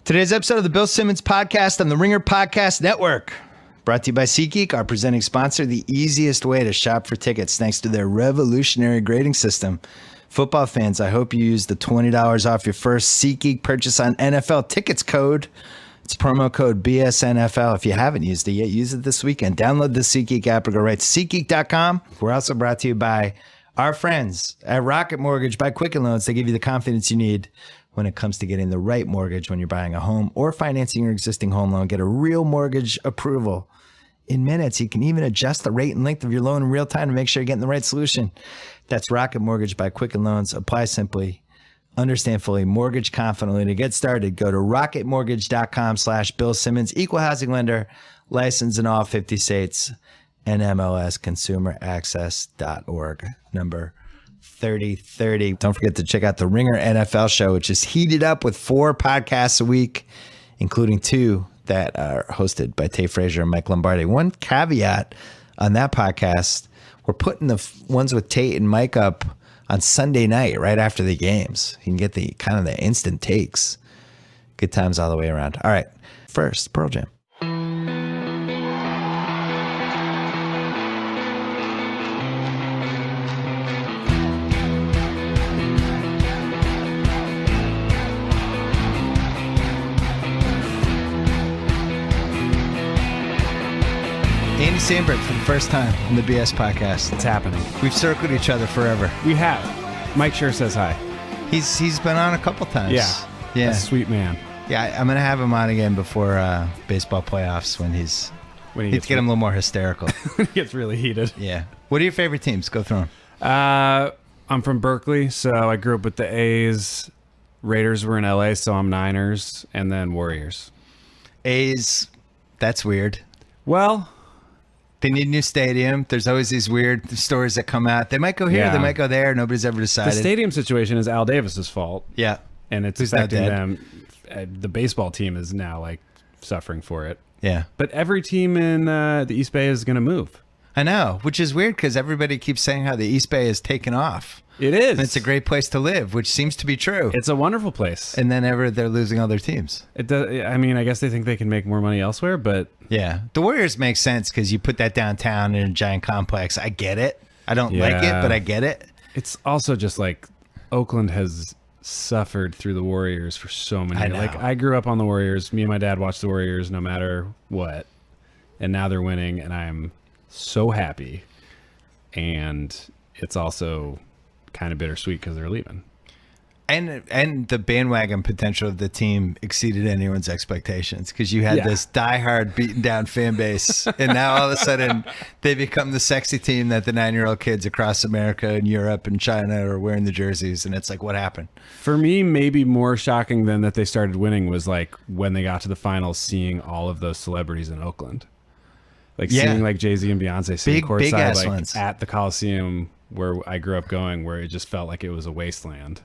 Today's episode of the Bill Simmons Podcast on the Ringer Podcast Network. Brought to you by SeatGeek, our presenting sponsor, the easiest way to shop for tickets thanks to their revolutionary grading system. Football fans, I hope you use the $20 off your first SeatGeek purchase on NFL tickets code. It's promo code BSNFL. If you haven't used it yet, use it this weekend. Download the SeatGeek app or go right to SeatGeek.com. We're also brought to you by our friends at Rocket Mortgage by Quicken Loans. They give you the confidence you need when it comes to getting the right mortgage when you're buying a home or financing your existing home loan. Get a real mortgage approval in minutes. You can even adjust the rate and length of your loan in real time to make sure you're getting the right solution. That's Rocket Mortgage by Quicken Loans. Apply simply, understand fully, mortgage confidently. To get started, go to rocketmortgage.com/Bill Simmons. Equal housing lender, licensed in all 50 states, and MLSconsumeraccess.org. Number 3030. Don't forget to check out the Ringer NFL show, which is heated up with 4 podcasts a week, including 2 that are hosted by Tay Frazier and Mike Lombardi. One caveat on that podcast, we're putting the ones with Tate and Mike up on Sunday night, right after the games. You can get the kind of the instant takes. Good times all the way around. All right, first, Pearl Jam. Andy Samberg for the first time on the BS podcast. It's happening. We've circled each other forever. We have. Mike sure says hi. He's been on a couple times. Yeah. A sweet man. Yeah, I'm gonna have him on again before baseball playoffs when he's get him a little more hysterical. When he gets really heated. Yeah. What are your favorite teams? Go through them. I'm from Berkeley, so I grew up with the A's. Raiders were in LA, so I'm Niners, and then Warriors. A's. That's weird. Well, they need a new stadium. There's always these weird stories that come out. They might go here, They might go there. Nobody's ever decided. The stadium situation is Al Davis's fault. Yeah. And it's affecting them. The baseball team is now like suffering for it. Yeah. But every team in the East Bay is going to move. I know, which is weird because everybody keeps saying how the East Bay is taken off. It is. And it's a great place to live, which seems to be true. It's a wonderful place. And then they're losing all their teams. It does. I mean, I guess they think they can make more money elsewhere, but yeah, the Warriors make sense because you put that downtown in a giant complex. I get it. I don't like it, but I get it. It's also just like Oakland has suffered through the Warriors for so many years. Like I grew up on the Warriors. Me and my dad watched the Warriors no matter what, and now they're winning, and I'm so happy. And it's also kind of bittersweet because they're leaving. And the bandwagon potential of the team exceeded anyone's expectations because you had this diehard beaten down fan base, and now all of a sudden they become the sexy team that the 9-year-old kids across America and Europe and China are wearing the jerseys, and it's like, what happened? For me, maybe more shocking than that they started winning was like when they got to the finals, seeing all of those celebrities in Oakland, like seeing like Jay-Z and Beyonce sitting courtside like ones at the Coliseum where I grew up going, where it just felt like it was a wasteland.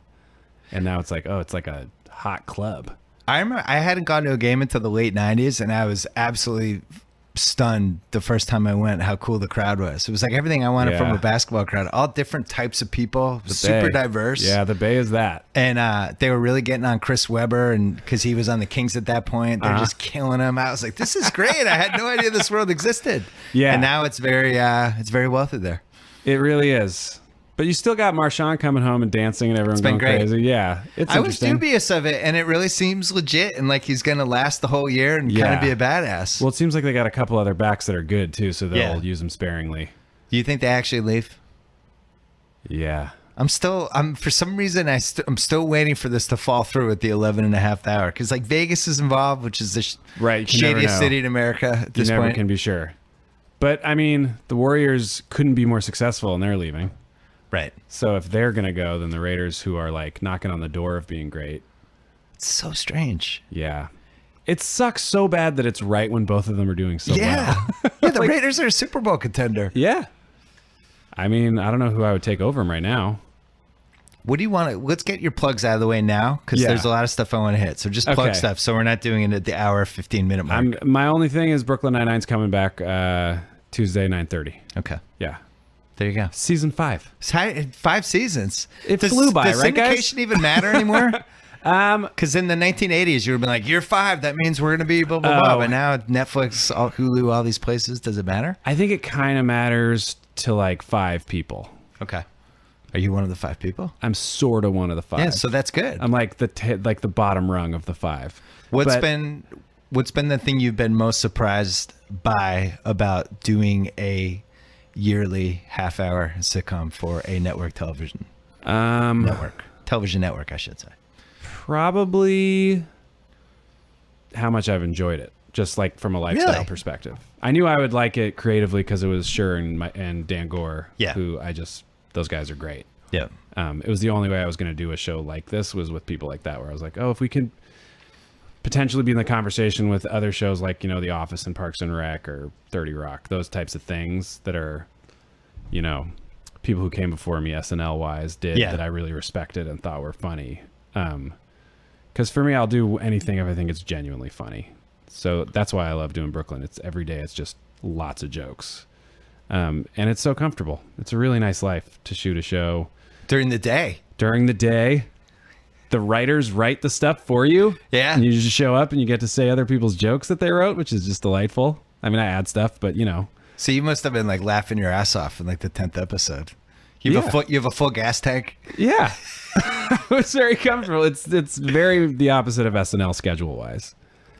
And now it's like, oh, it's like a hot club. I remember I hadn't gone to a game until the late 90s, and I was absolutely stunned the first time I went how cool the crowd was. It was like everything I wanted from a basketball crowd. All different types of people, super diverse. Yeah, the Bay is that. And they were really getting on Chris Webber, and because he was on the Kings at that point, they're just killing him. I was like, this is great. I had no idea this world existed. Yeah. And now it's very wealthy there. It really is. But you still got Marshawn coming home and dancing and everyone going crazy. Yeah, it's I was dubious of it, and it really seems legit and like he's going to last the whole year and kind of be a badass. Well, it seems like they got a couple other backs that are good, too, so they'll use them sparingly. Do you think they actually leave? Yeah. I'm for some reason, I'm still waiting for this to fall through at the 11.5 hour because like Vegas is involved, which is the shadiest city in America at this point. You never can be sure. But, I mean, the Warriors couldn't be more successful, and they're leaving. Right. So if they're going to go, then the Raiders, who are like knocking on the door of being great. It's so strange. Yeah. It sucks so bad that it's right when both of them are doing so well. Yeah, the Raiders are a Super Bowl contender. Yeah. I mean, I don't know who I would take over them right now. What do you want to... Let's get your plugs out of the way now, because there's a lot of stuff I want to hit. So just plug stuff, so we're not doing it at the hour, 15-minute mark. My only thing is Brooklyn Nine-Nine's coming back Tuesday, 9:30. Okay. Yeah. There you go. Season 5. 5 seasons. It flew by, does right, guys? Does syndication even matter anymore? Because in the 1980s, you would have been like, year 5, that means we're going to be blah, blah, blah. But now Netflix, Hulu, all these places, does it matter? I think it kind of matters to like 5 people. Okay. Are you one of the 5 people? I'm sort of one of the 5. Yeah, so that's good. I'm like the bottom rung of the 5. What's been the thing you've been most surprised by about doing a yearly half-hour sitcom for a network television television network, I should say? Probably how much I've enjoyed it, just like from a lifestyle perspective. I knew I would like it creatively because it was Schur and Dan Gore, who those guys are great. Yeah. It was the only way I was going to do a show like this was with people like that, where I was like, oh, if we could potentially be in the conversation with other shows like, The Office and Parks and Rec or 30 Rock, those types of things that are, people who came before me SNL wise did that I really respected and thought were funny. Because for me, I'll do anything if I think it's genuinely funny. So that's why I love doing Brooklyn. It's every day. It's just lots of jokes. And it's so comfortable. It's a really nice life to shoot a show. During the day. The writers write the stuff for you. Yeah. And you just show up and you get to say other people's jokes that they wrote, which is just delightful. I mean, I add stuff, but So you must have been like laughing your ass off in like the 10th episode. You have a full gas tank? Yeah. It was very comfortable. It's very the opposite of SNL schedule wise.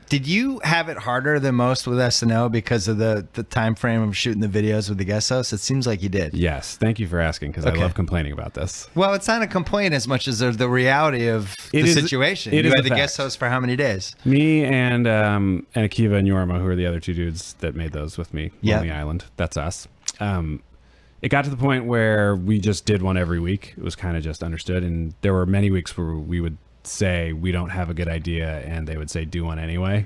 Did you have it harder than most with SNL because of the time frame of shooting the videos with the guest hosts? It seems like you did. Yes. Thank you for asking, because I love complaining about this. Well, it's not a complaint as much as the reality of the situation. You had the guest host for how many days? Me and Akiva and Yorma, who are the other 2 dudes that made those with me on the island. That's us. It got to the point where we just did one every week. It was kind of just understood. And there were many weeks where we would say we don't have a good idea, and they would say do one anyway.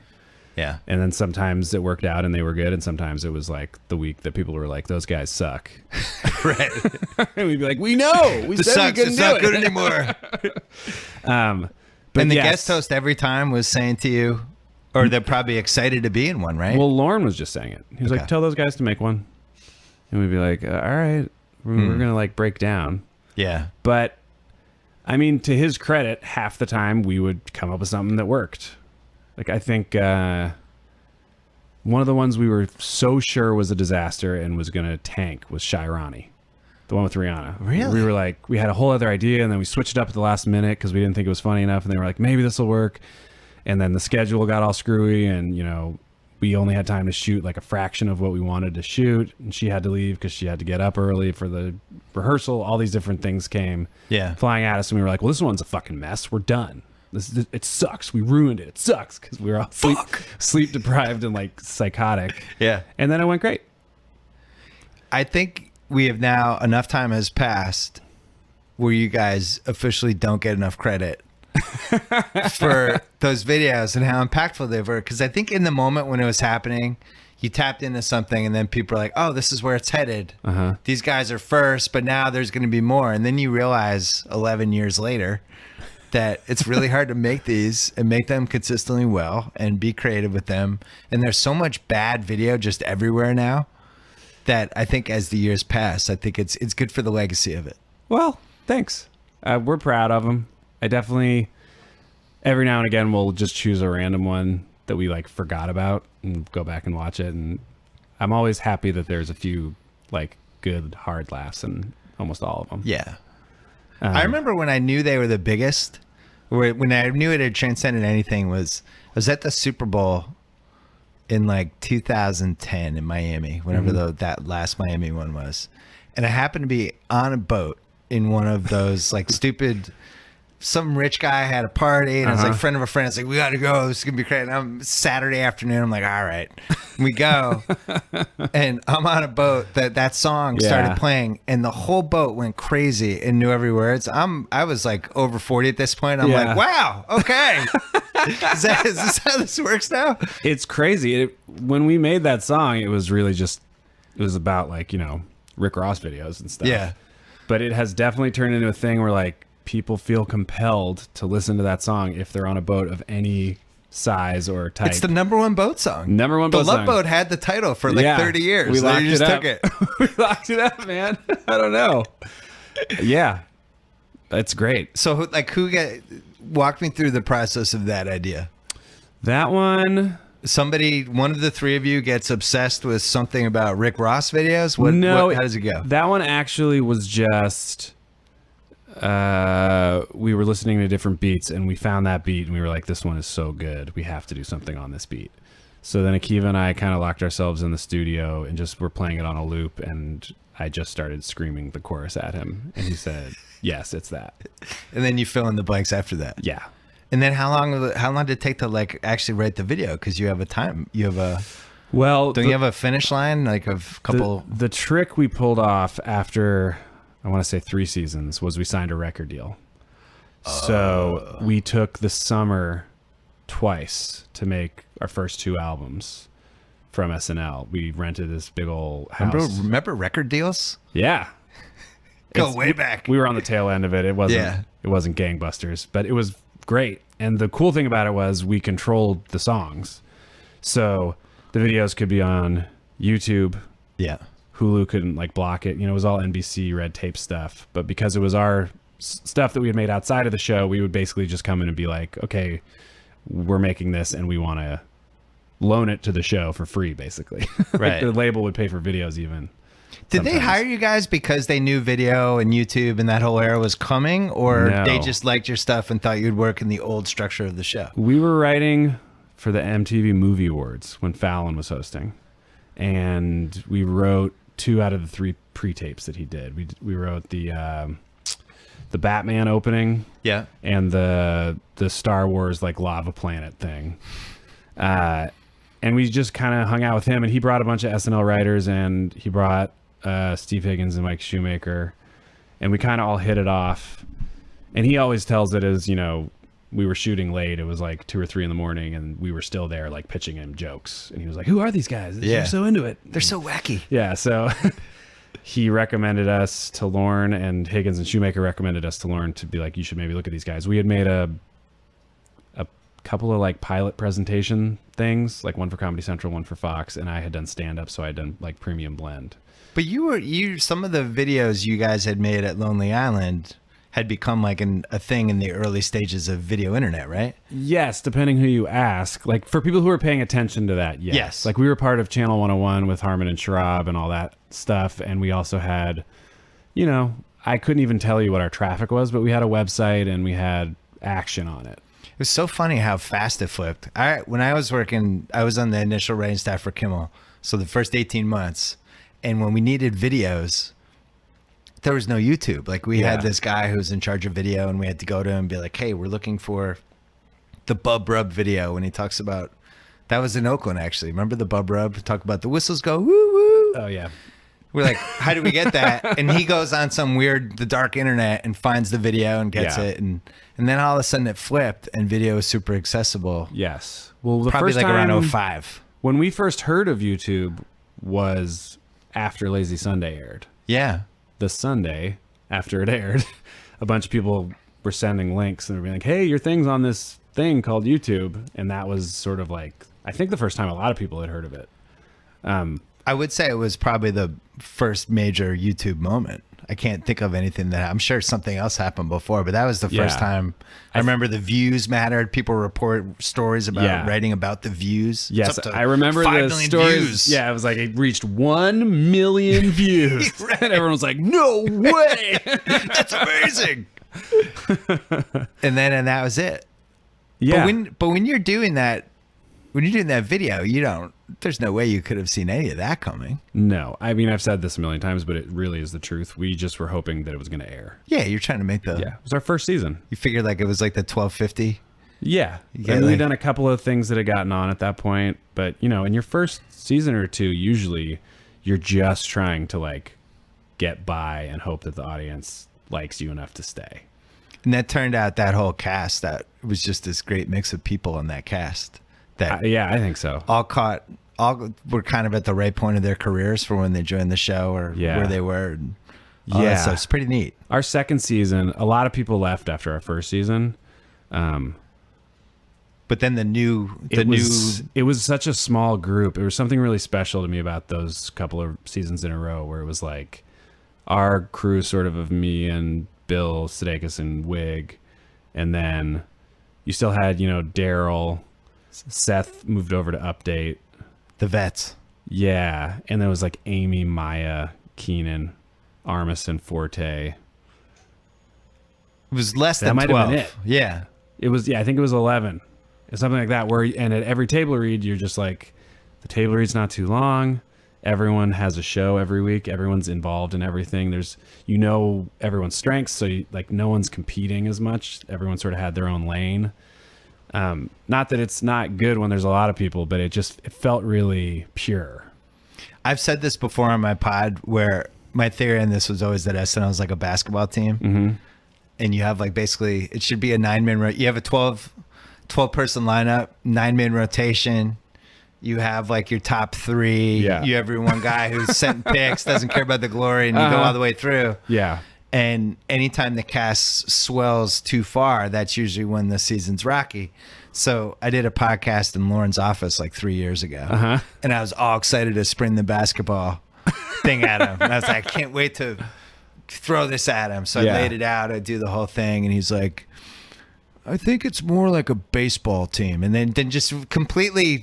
Yeah. And then sometimes it worked out and they were good, and sometimes it was like the week that people were like, those guys suck. Right. And we'd be like, we know. We said we couldn't it's do not it. good anymore. But and the guest host every time was saying to you, or they're probably excited to be in one, right? Well, Lauren was just saying it. He was like, tell those guys to make one. And we'd be like, all right, we're going to like break down. Yeah. But I mean, to his credit, half the time we would come up with something that worked. Like, I think one of the ones we were so sure was a disaster and was going to tank was Shirani, the one with Rihanna. Really? We were like, we had a whole other idea, and then we switched it up at the last minute because we didn't think it was funny enough. And they were like, maybe this will work. And then the schedule got all screwy, and, we only had time to shoot like a fraction of what we wanted to shoot. And she had to leave because she had to get up early for the rehearsal. All these different things came flying at us. And we were like, well, this one's a fucking mess. We're done. It sucks. We ruined it. It sucks because we were all sleep deprived and like psychotic. Yeah. And then it went great. I think we have now, enough time has passed where you guys officially don't get enough credit for those videos and how impactful they were. Because I think in the moment when it was happening, you tapped into something and then people are like, oh, this is where it's headed. These guys are first, but now there's going to be more. And then you realize 11 years later that it's really hard to make these and make them consistently well and be creative with them. And there's so much bad video just everywhere now that I think as the years pass, I think it's good for the legacy of it. Well, thanks. We're proud of them. I definitely, every now and again, we'll just choose a random one that we like forgot about and go back and watch it. And I'm always happy that there's a few like good hard laughs in almost all of them. Yeah. I remember when I knew they were the biggest, when I knew it had transcended anything, I was at the Super Bowl in like 2010 in Miami, whenever that last Miami one was. And I happened to be on a boat in one of those like stupid, some rich guy had a party and I was like, friend of a friend. It's like, we got to go. This is going to be crazy. And Saturday afternoon. I'm like, all right. And we go. And I'm on a boat that song started playing and the whole boat went crazy and knew every word. I was like over 40 at this point. I'm like, wow. Okay. Is this how this works now? It's crazy. When we made that song, it was really just, it was about like, Rick Ross videos and stuff. Yeah. But it has definitely turned into a thing where like, people feel compelled to listen to that song if they're on a boat of any size or type. It's the #1 boat song. #1 boat song. The Love song. Boat had the title for like 30 years. We locked just it up. Took it. We locked it up, man. I don't know. Yeah. That's great. So walk me through the process of that idea. That one... One of the three of you gets obsessed with something about Rick Ross videos? How does it go? That one actually was just... we were listening to different beats, and we found that beat, and we were like, this one is so good. We have to do something on this beat. So then Akiva and I kind of locked ourselves in the studio and just were playing it on a loop, and I just started screaming the chorus at him, and he said, yes, it's that. And then you fill in the blanks after that. Yeah. And then how long did it take to like actually write the video? Because you have a time. You have a... Well... Don't you have a finish line? Like a couple... The trick we pulled off after... I want to say 3 seasons was we signed a record deal. So we took the summer twice to make our first 2 albums from SNL. We rented this big old house. Remember record deals? Yeah. Go way back. We were on the tail end of it. It wasn't gangbusters, but it was great. And the cool thing about it was we controlled the songs. So the videos could be on YouTube. Yeah. Hulu couldn't like block it. It was all NBC red tape stuff. But because it was our stuff that we had made outside of the show, we would basically just come in and be like, okay, we're making this and we want to loan it to the show for free, basically. Right. The label would pay for videos even. Did they hire you guys because they knew video and YouTube and that whole era was coming? Or they just liked your stuff and thought you'd work in the old structure of the show? We were writing for the MTV Movie Awards when Fallon was hosting. And we wrote 2 out of the 3 pre-tapes that he did. We wrote the Batman opening, and the Star Wars like lava planet thing, and we just kind of hung out with him. And he brought a bunch of SNL writers, and he brought Steve Higgins and Mike Shoemaker, and we kind of all hit it off. And he always tells it as we were shooting late. It was like 2 or 3 in the morning, and we were still there, like pitching him jokes. And he was like, "Who are these guys? They're so into it. They're so wacky." Yeah. So he recommended us to Lorne, and Higgins and Shoemaker recommended us to Lorne to be like, "You should maybe look at these guys." We had made a couple of like pilot presentation things, like one for Comedy Central, one for Fox, and I had done stand up, so I had done like Premium Blend. But some of the videos you guys had made at Lonely Island had become like a thing in the early stages of video internet, right? Yes, depending who you ask. Like for people who are paying attention to that, yes. Like we were part of Channel 101 with Harmon and Sharab and all that stuff. And we also had, I couldn't even tell you what our traffic was, but we had a website and we had action on it. It was so funny how fast it flipped. When I was working, I was on the initial writing staff for Kimmel. So the first 18 months. And when we needed videos, there was no YouTube. Like we had this guy who was in charge of video, and we had to go to him and be like, "Hey, we're looking for the Bub Rub video." When he talks about, that was in Oakland actually. Remember the Bub Rub? Talk about the whistles go woo woo. Oh yeah. We're like, how do we get that? And he goes on some the dark internet and finds the video and gets it, and then all of a sudden it flipped, and video is super accessible. Yes. Well, the probably first like time, around 05. When we first heard of YouTube was after Lazy Sunday aired. Yeah. The Sunday after it aired, a bunch of people were sending links and they were being like, "Hey, your thing's on this thing called YouTube." And that was sort of like, I think the first time a lot of people had heard of it. I would say it was probably the first major YouTube moment. I can't think of anything I'm sure something else happened before, but that was the first time. I remember the views mattered. People report stories about writing about the views. Yes, I remember the stories. Views. Yeah, it was like it reached 1 million views. Right. And everyone was like, "No way. That's amazing." and that was it. Yeah. But when you're doing that, video, there's no way you could have seen any of that coming. No. I mean, I've said this a million times, but it really is the truth. We just were hoping that it was going to air. Yeah, you're trying to make it was our first season. You figured like it was like the 1250? Yeah. And we'd done a couple of things that had gotten on at that point. But, in your first season or two, usually you're just trying to like get by and hope that the audience likes you enough to stay. And that turned out that whole cast, that was just this great mix of people in that cast. I think so. All were kind of at the right point of their careers for when they joined the show or where they were. And all that stuff. It's pretty neat. Our second season, a lot of people left after our first season. But then it was such a small group. It was something really special to me about those couple of seasons in a row where it was like our crew sort of me and Bill Sudeikis and Wig And then you still had, Daryl, Seth moved over to Update. The vets. Yeah. And there was like Amy, Maya, Keenan, Armisen, Forte. It was less than that 12. Have been it. Yeah. It was, I think it was 11. It's something like that and at every table read, you're just like, the table read's not too long. Everyone has a show every week. Everyone's involved in everything. There's, everyone's strengths. So no one's competing as much. Everyone sort of had their own lane. Not that it's not good when there's a lot of people, but it felt really pure. I've said this before on my pod where my theory on this was always that SNL is like a basketball team. Mm-hmm. And you have basically, it should be a 9-man, you have a 12 person lineup, 9-man rotation. You have your top 3. Yeah. You have your one guy who's setting picks, doesn't care about the glory, and you go all the way through. Yeah. And anytime the cast swells too far, that's usually when the season's rocky. So I did a podcast in Lauren's office 3 years ago, and I was all excited to spring the basketball thing at him. And I was like, I can't wait to throw this at him. So I laid it out. I do the whole thing, and he's like, I think it's more like a baseball team. And then just completely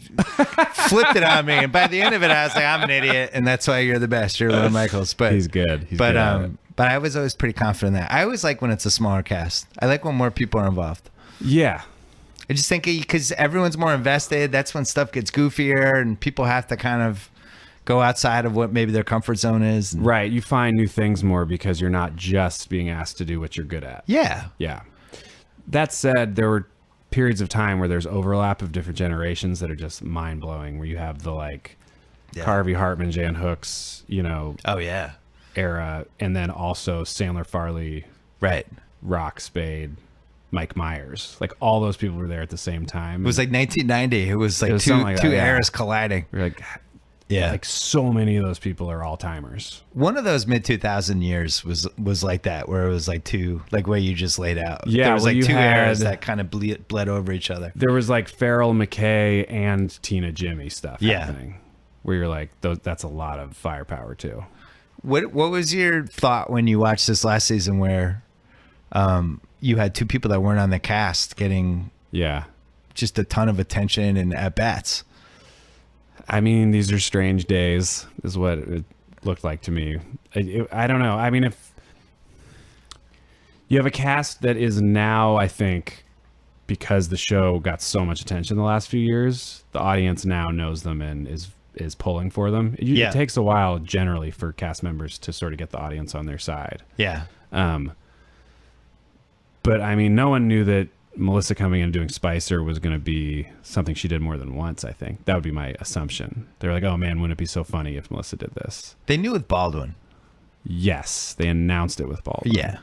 flipped it on me. And by the end of it, I was like, I'm an idiot. And that's why you're the best. You're Lorne Michaels. But he's good. But I was always pretty confident in that. I always like when it's a smaller cast. I like when more people are involved. Yeah. I just think because everyone's more invested, that's when stuff gets goofier and people have to kind of go outside of what maybe their comfort zone is. Right. You find new things more because you're not just being asked to do what you're good at. Yeah. Yeah. That said, there were periods of time where there's overlap of different generations that are just mind-blowing, where you have the Harvey Hartman, Jan Hooks, Oh, yeah. era, and then also Sandler, Farley, right, Rock, Spade, Mike Myers. All those people were there at the same time. It was 1990. It was two eras colliding. We're so many of those people are all-timers. One of those mid-2000 years was like that, where it was two, where you just laid out. Yeah, there was two eras that kind of bled over each other. There was Farrell, McKay, and Tina Jimmy stuff happening, where you're that's a lot of firepower too. What was your thought when you watched this last season where you had 2 people that weren't on the cast getting just a ton of attention and at-bats? I mean, these are strange days, is what it looked like to me. I don't know. I mean, if you have a cast that is now, I think, because the show got so much attention the last few years, the audience now knows them and is pulling for them. It takes a while, generally, for cast members to sort of get the audience on their side. Yeah. But, I mean, no one knew that Melissa coming in and doing Spicer was going to be something she did more than once, I think. That would be my assumption. They were like, oh, man, wouldn't it be so funny if Melissa did this? They knew with Baldwin. Yes, they announced it with Baldwin. Yeah.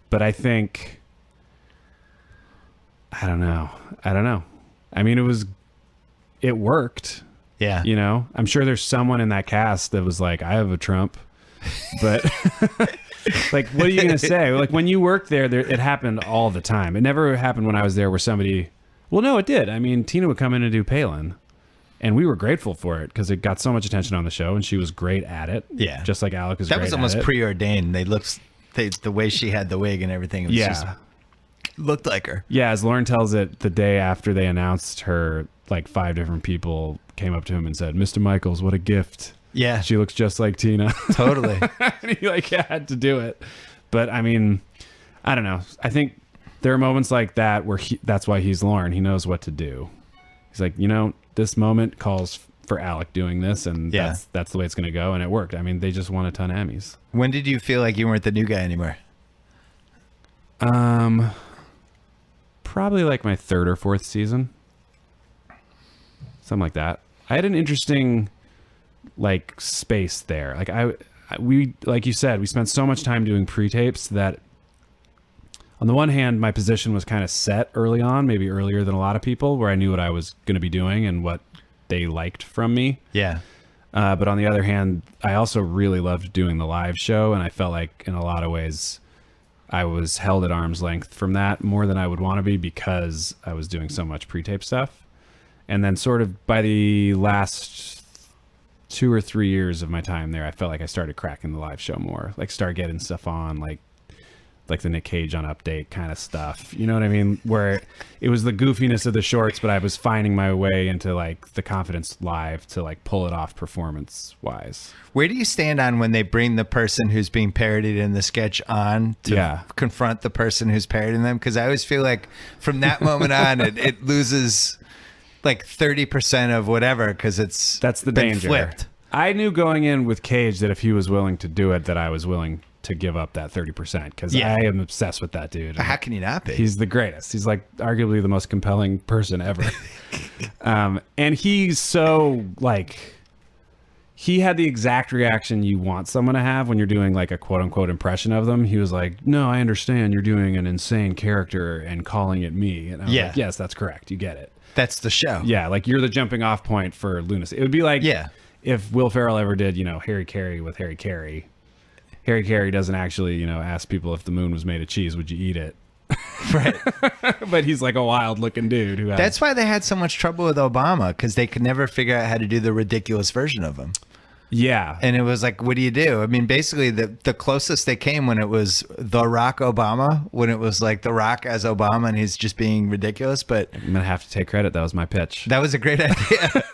But I think... I don't know. I mean, it worked. Yeah. I'm sure there's someone in that cast that was like, I have a Trump. But... what are you going to say? When you worked there, it happened all the time. It never happened when I was there where somebody... Well, no, it did. I mean, Tina would come in and do Palin. And we were grateful for it because it got so much attention on the show and she was great at it. Yeah. Just like Alec was great at it. That was almost preordained. The way she had the wig and everything. It was just looked like her. Yeah, as Lauren tells it, the day after they announced her, 5 different people came up to him and said, Mr. Michaels, what a gift. Yeah. She looks just like Tina. Totally. And he had to do it. But I mean, I don't know. I think there are moments like that where that's why he's Lauren. He knows what to do. He's like, this moment calls for Alec doing this and that's the way it's going to go. And it worked. I mean, they just won a ton of Emmys. When did you feel like you weren't the new guy anymore? Probably my 3rd or 4th season. Something like that. I had an interesting space there. We like you said, we spent so much time doing pre-tapes that on the one hand, my position was kind of set early on, maybe earlier than a lot of people, where I knew what I was going to be doing and what they liked from me. Yeah. But on the other hand, I also really loved doing the live show. And I felt like in a lot of ways, I was held at arm's length from that more than I would want to be because I was doing so much pre-tape stuff. And then sort of by the last 2 or 3 years of my time there, I felt like I started cracking the live show more, started getting stuff on, like the Nick Cage on Update kind of stuff. You know what I mean? Where it was the goofiness of the shorts, but I was finding my way into like the confidence live to like pull it off performance wise. Where do you stand on when they bring the person who's being parodied in the sketch on to confront the person who's parodying them? Because I always feel like from that moment on, it loses like 30% of whatever because that's the danger. Flipped. I knew going in with Cage that if he was willing to do it, that I was willing to give up that 30% because I am obsessed with that dude. How can you not be? He's the greatest. He's like arguably the most compelling person ever. And he's so like, he had the exact reaction you want someone to have when you're doing like a quote unquote impression of them. He was like, no, I understand you're doing an insane character and calling it me. And I was like, yes, that's correct. You get it. That's the show. Yeah. Like you're the jumping off point for lunacy. It would be like if Will Ferrell ever did, Harry Carey with Harry Carey. Harry Carey doesn't actually, ask people if the moon was made of cheese, would you eat it? Right. But he's like a wild looking dude. That's why they had so much trouble with Obama, because they could never figure out how to do the ridiculous version of him. Yeah. And it was like, what do you do? I mean, basically the closest they came when it was The Rock Obama, when it was like The Rock as Obama and he's just being ridiculous. But I'm going to have to take credit. That was my pitch. That was a great idea.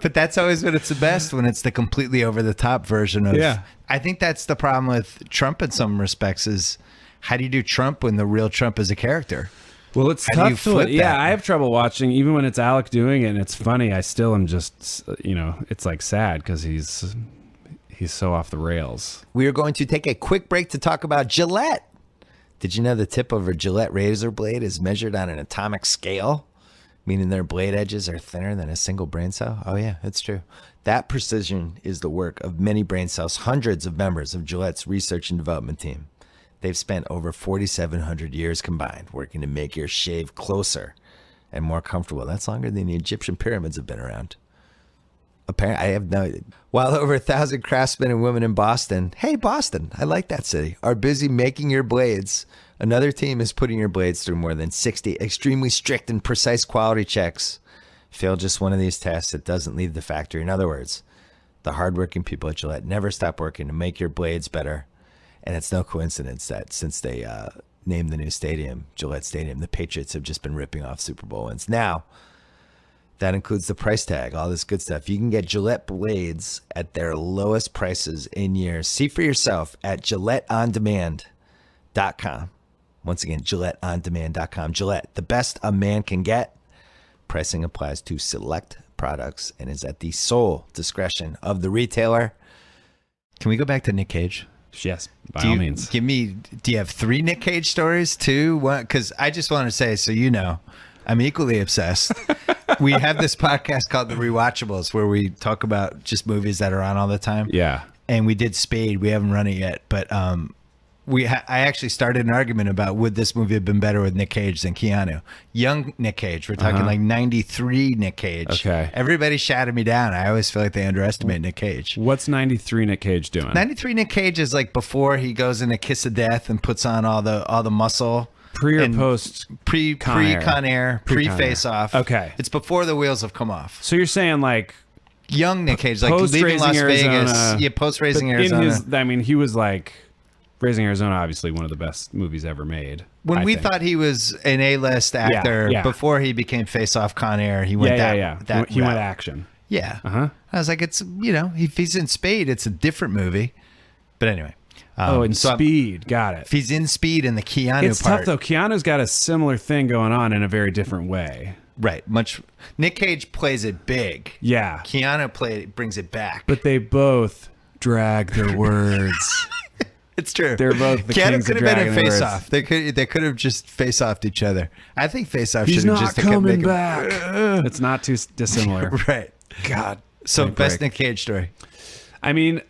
But that's always when it's the best, when it's the completely over the top version of. Yeah. I think that's the problem with Trump in some respects is how do you do Trump when the real Trump is a character? Well, it's tough to it. Yeah, I have trouble watching even when it's Alec doing it and it's funny. I still am just, it's like sad because he's so off the rails. We are going to take a quick break to talk about Gillette. Did you know the tip of a Gillette razor blade is measured on an atomic scale? Meaning their blade edges are thinner than a single brain cell? Oh yeah, it's true. That precision is the work of many brain cells, hundreds of members of Gillette's research and development team. They've spent over 4,700 years combined working to make your shave closer and more comfortable. That's longer than the Egyptian pyramids have been around. Apparently, I have no idea. While over 1,000 craftsmen and women in Boston, hey Boston, I like that city, are busy making your blades, another team is putting your blades through more than 60 extremely strict and precise quality checks. Fail just one of these tests, it doesn't leave the factory. In other words, the hardworking people at Gillette never stop working to make your blades better. And it's no coincidence that since they named the new stadium, Gillette Stadium, the Patriots have just been ripping off Super Bowl wins. Now, that includes the price tag, all this good stuff. You can get Gillette blades at their lowest prices in years. See for yourself at GilletteOnDemand.com. Once again, GilletteOnDemand.com. Gillette, the best a man can get. Pricing applies to select products and is at the sole discretion of the retailer. Can we go back to Nick Cage? Yes, by all means. Do you have 3 Nick Cage stories too? Because I just want to say, so I'm equally obsessed. We have this podcast called The Rewatchables where we talk about just movies that are on all the time. Yeah. And we did Spade. We haven't run it yet, but I actually started an argument about would this movie have been better with Nick Cage than Keanu. Young Nick Cage. We're talking like 93 Nick Cage. Okay. Everybody shouted me down. I always feel like they underestimate Nick Cage. What's 93 Nick Cage doing? 93 Nick Cage is like before he goes into Kiss of Death and puts on all the muscle. Pre or post Con Air, pre Face Off. Okay. It's before the wheels have come off. So you're saying like young Nick Cage, like leaving Las Vegas. Yeah, post Raising Arizona. He was like Raising Arizona, obviously one of the best movies ever made. When we thought he was an A-list actor before he became Face Off, Con Air, he went he went action. Yeah. I was like, it's if he's in Spade, it's a different movie. But anyway. Speed. Got it. If he's in Speed in the Keanu it's tough though. Keanu's got a similar thing going on in a very different way. Right. Nick Cage plays it big. Yeah. Keanu brings it back. But they both drag their words. It's true. They're both the kings of dragging their words. Keanu could have been in Face Off. They could have just face offed each other. I think Face Off should have just kept making back. It's not too dissimilar. Right. God. So best Nick Cage story. I mean,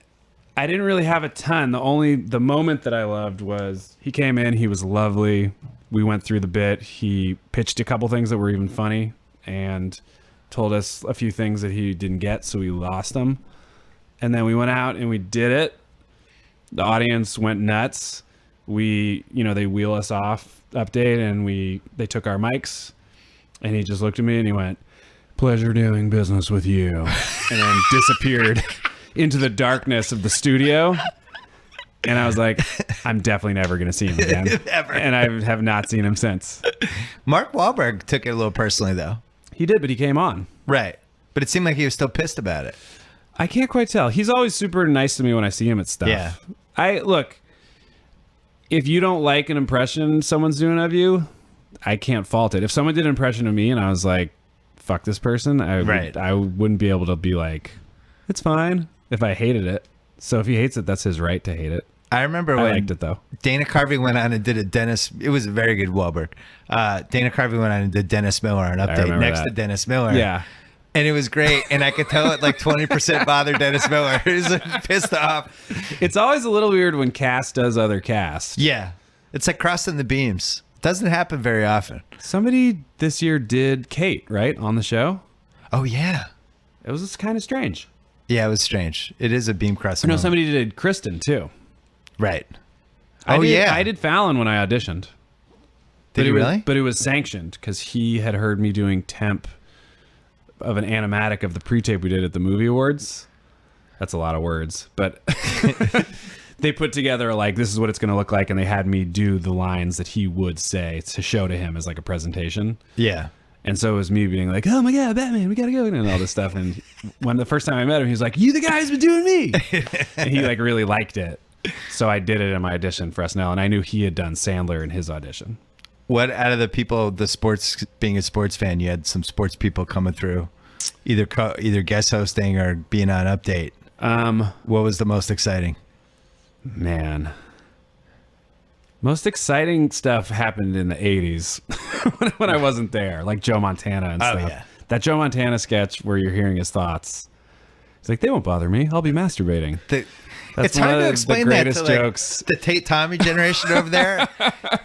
I didn't really have a ton. The moment that I loved was he came in, he was lovely. We went through the bit. He pitched a couple things that were even funny and told us a few things that he didn't get, so we lost them. And then we went out and we did it. The audience went nuts. They wheel us off Update and they took our mics and he just looked at me and he went, "Pleasure doing business with you." And then disappeared into the darkness of the studio. And I was like, I'm definitely never going to see him again. Ever. And I have not seen him since. Mark Wahlberg took it a little personally, though. He did, but he came on. Right. But it seemed like he was still pissed about it. I can't quite tell. He's always super nice to me when I see him at stuff. Yeah. Look, if you don't like an impression someone's doing of you, I can't fault it. If someone did an impression of me and I was like, fuck this person, I wouldn't be able to be like, it's fine if I hated it. So if he hates it, that's his right to hate it. I remember when I liked it, though. Dana Carvey went on and did a Dennis. It was a very good Wahlberg. Dana Carvey went on and did Dennis Miller, an update next to Dennis Miller. Yeah. And it was great. And I could tell it like 20% bothered Dennis Miller. He was pissed off. It's always a little weird when cast does other cast. Yeah. It's like crossing the beams. Doesn't happen very often. Somebody this year did Kate, right? On the show. Oh, yeah. It was kind of strange. Yeah, it was strange. It is a beam crossing. No, somebody did Kristen, too. Right. I did Fallon when I auditioned. Did you really? But it was sanctioned because he had heard me doing temp of an animatic of the pre-tape we did at the movie awards. That's a lot of words, but they put together like, this is what it's going to look like. And they had me do the lines that he would say to show to him as like a presentation. Yeah. And so it was me being like, oh my God, Batman, we got to go, and all this stuff. And when the first time I met him, he was like, you the guy who's been doing me. And he like really liked it. So I did it in my audition for SNL, and I knew he had done Sandler in his audition. What out of the people, the sports, being a sports fan, you had some sports people coming through, either guest hosting or being on Update. What was the most exciting? Man, most exciting stuff happened in the 80s when I wasn't there, like Joe Montana and stuff. Yeah. That Joe Montana sketch where you're hearing his thoughts. He's like, they won't bother me. I'll be masturbating. It's hard to explain that to jokes. The Tate Tommy generation over there.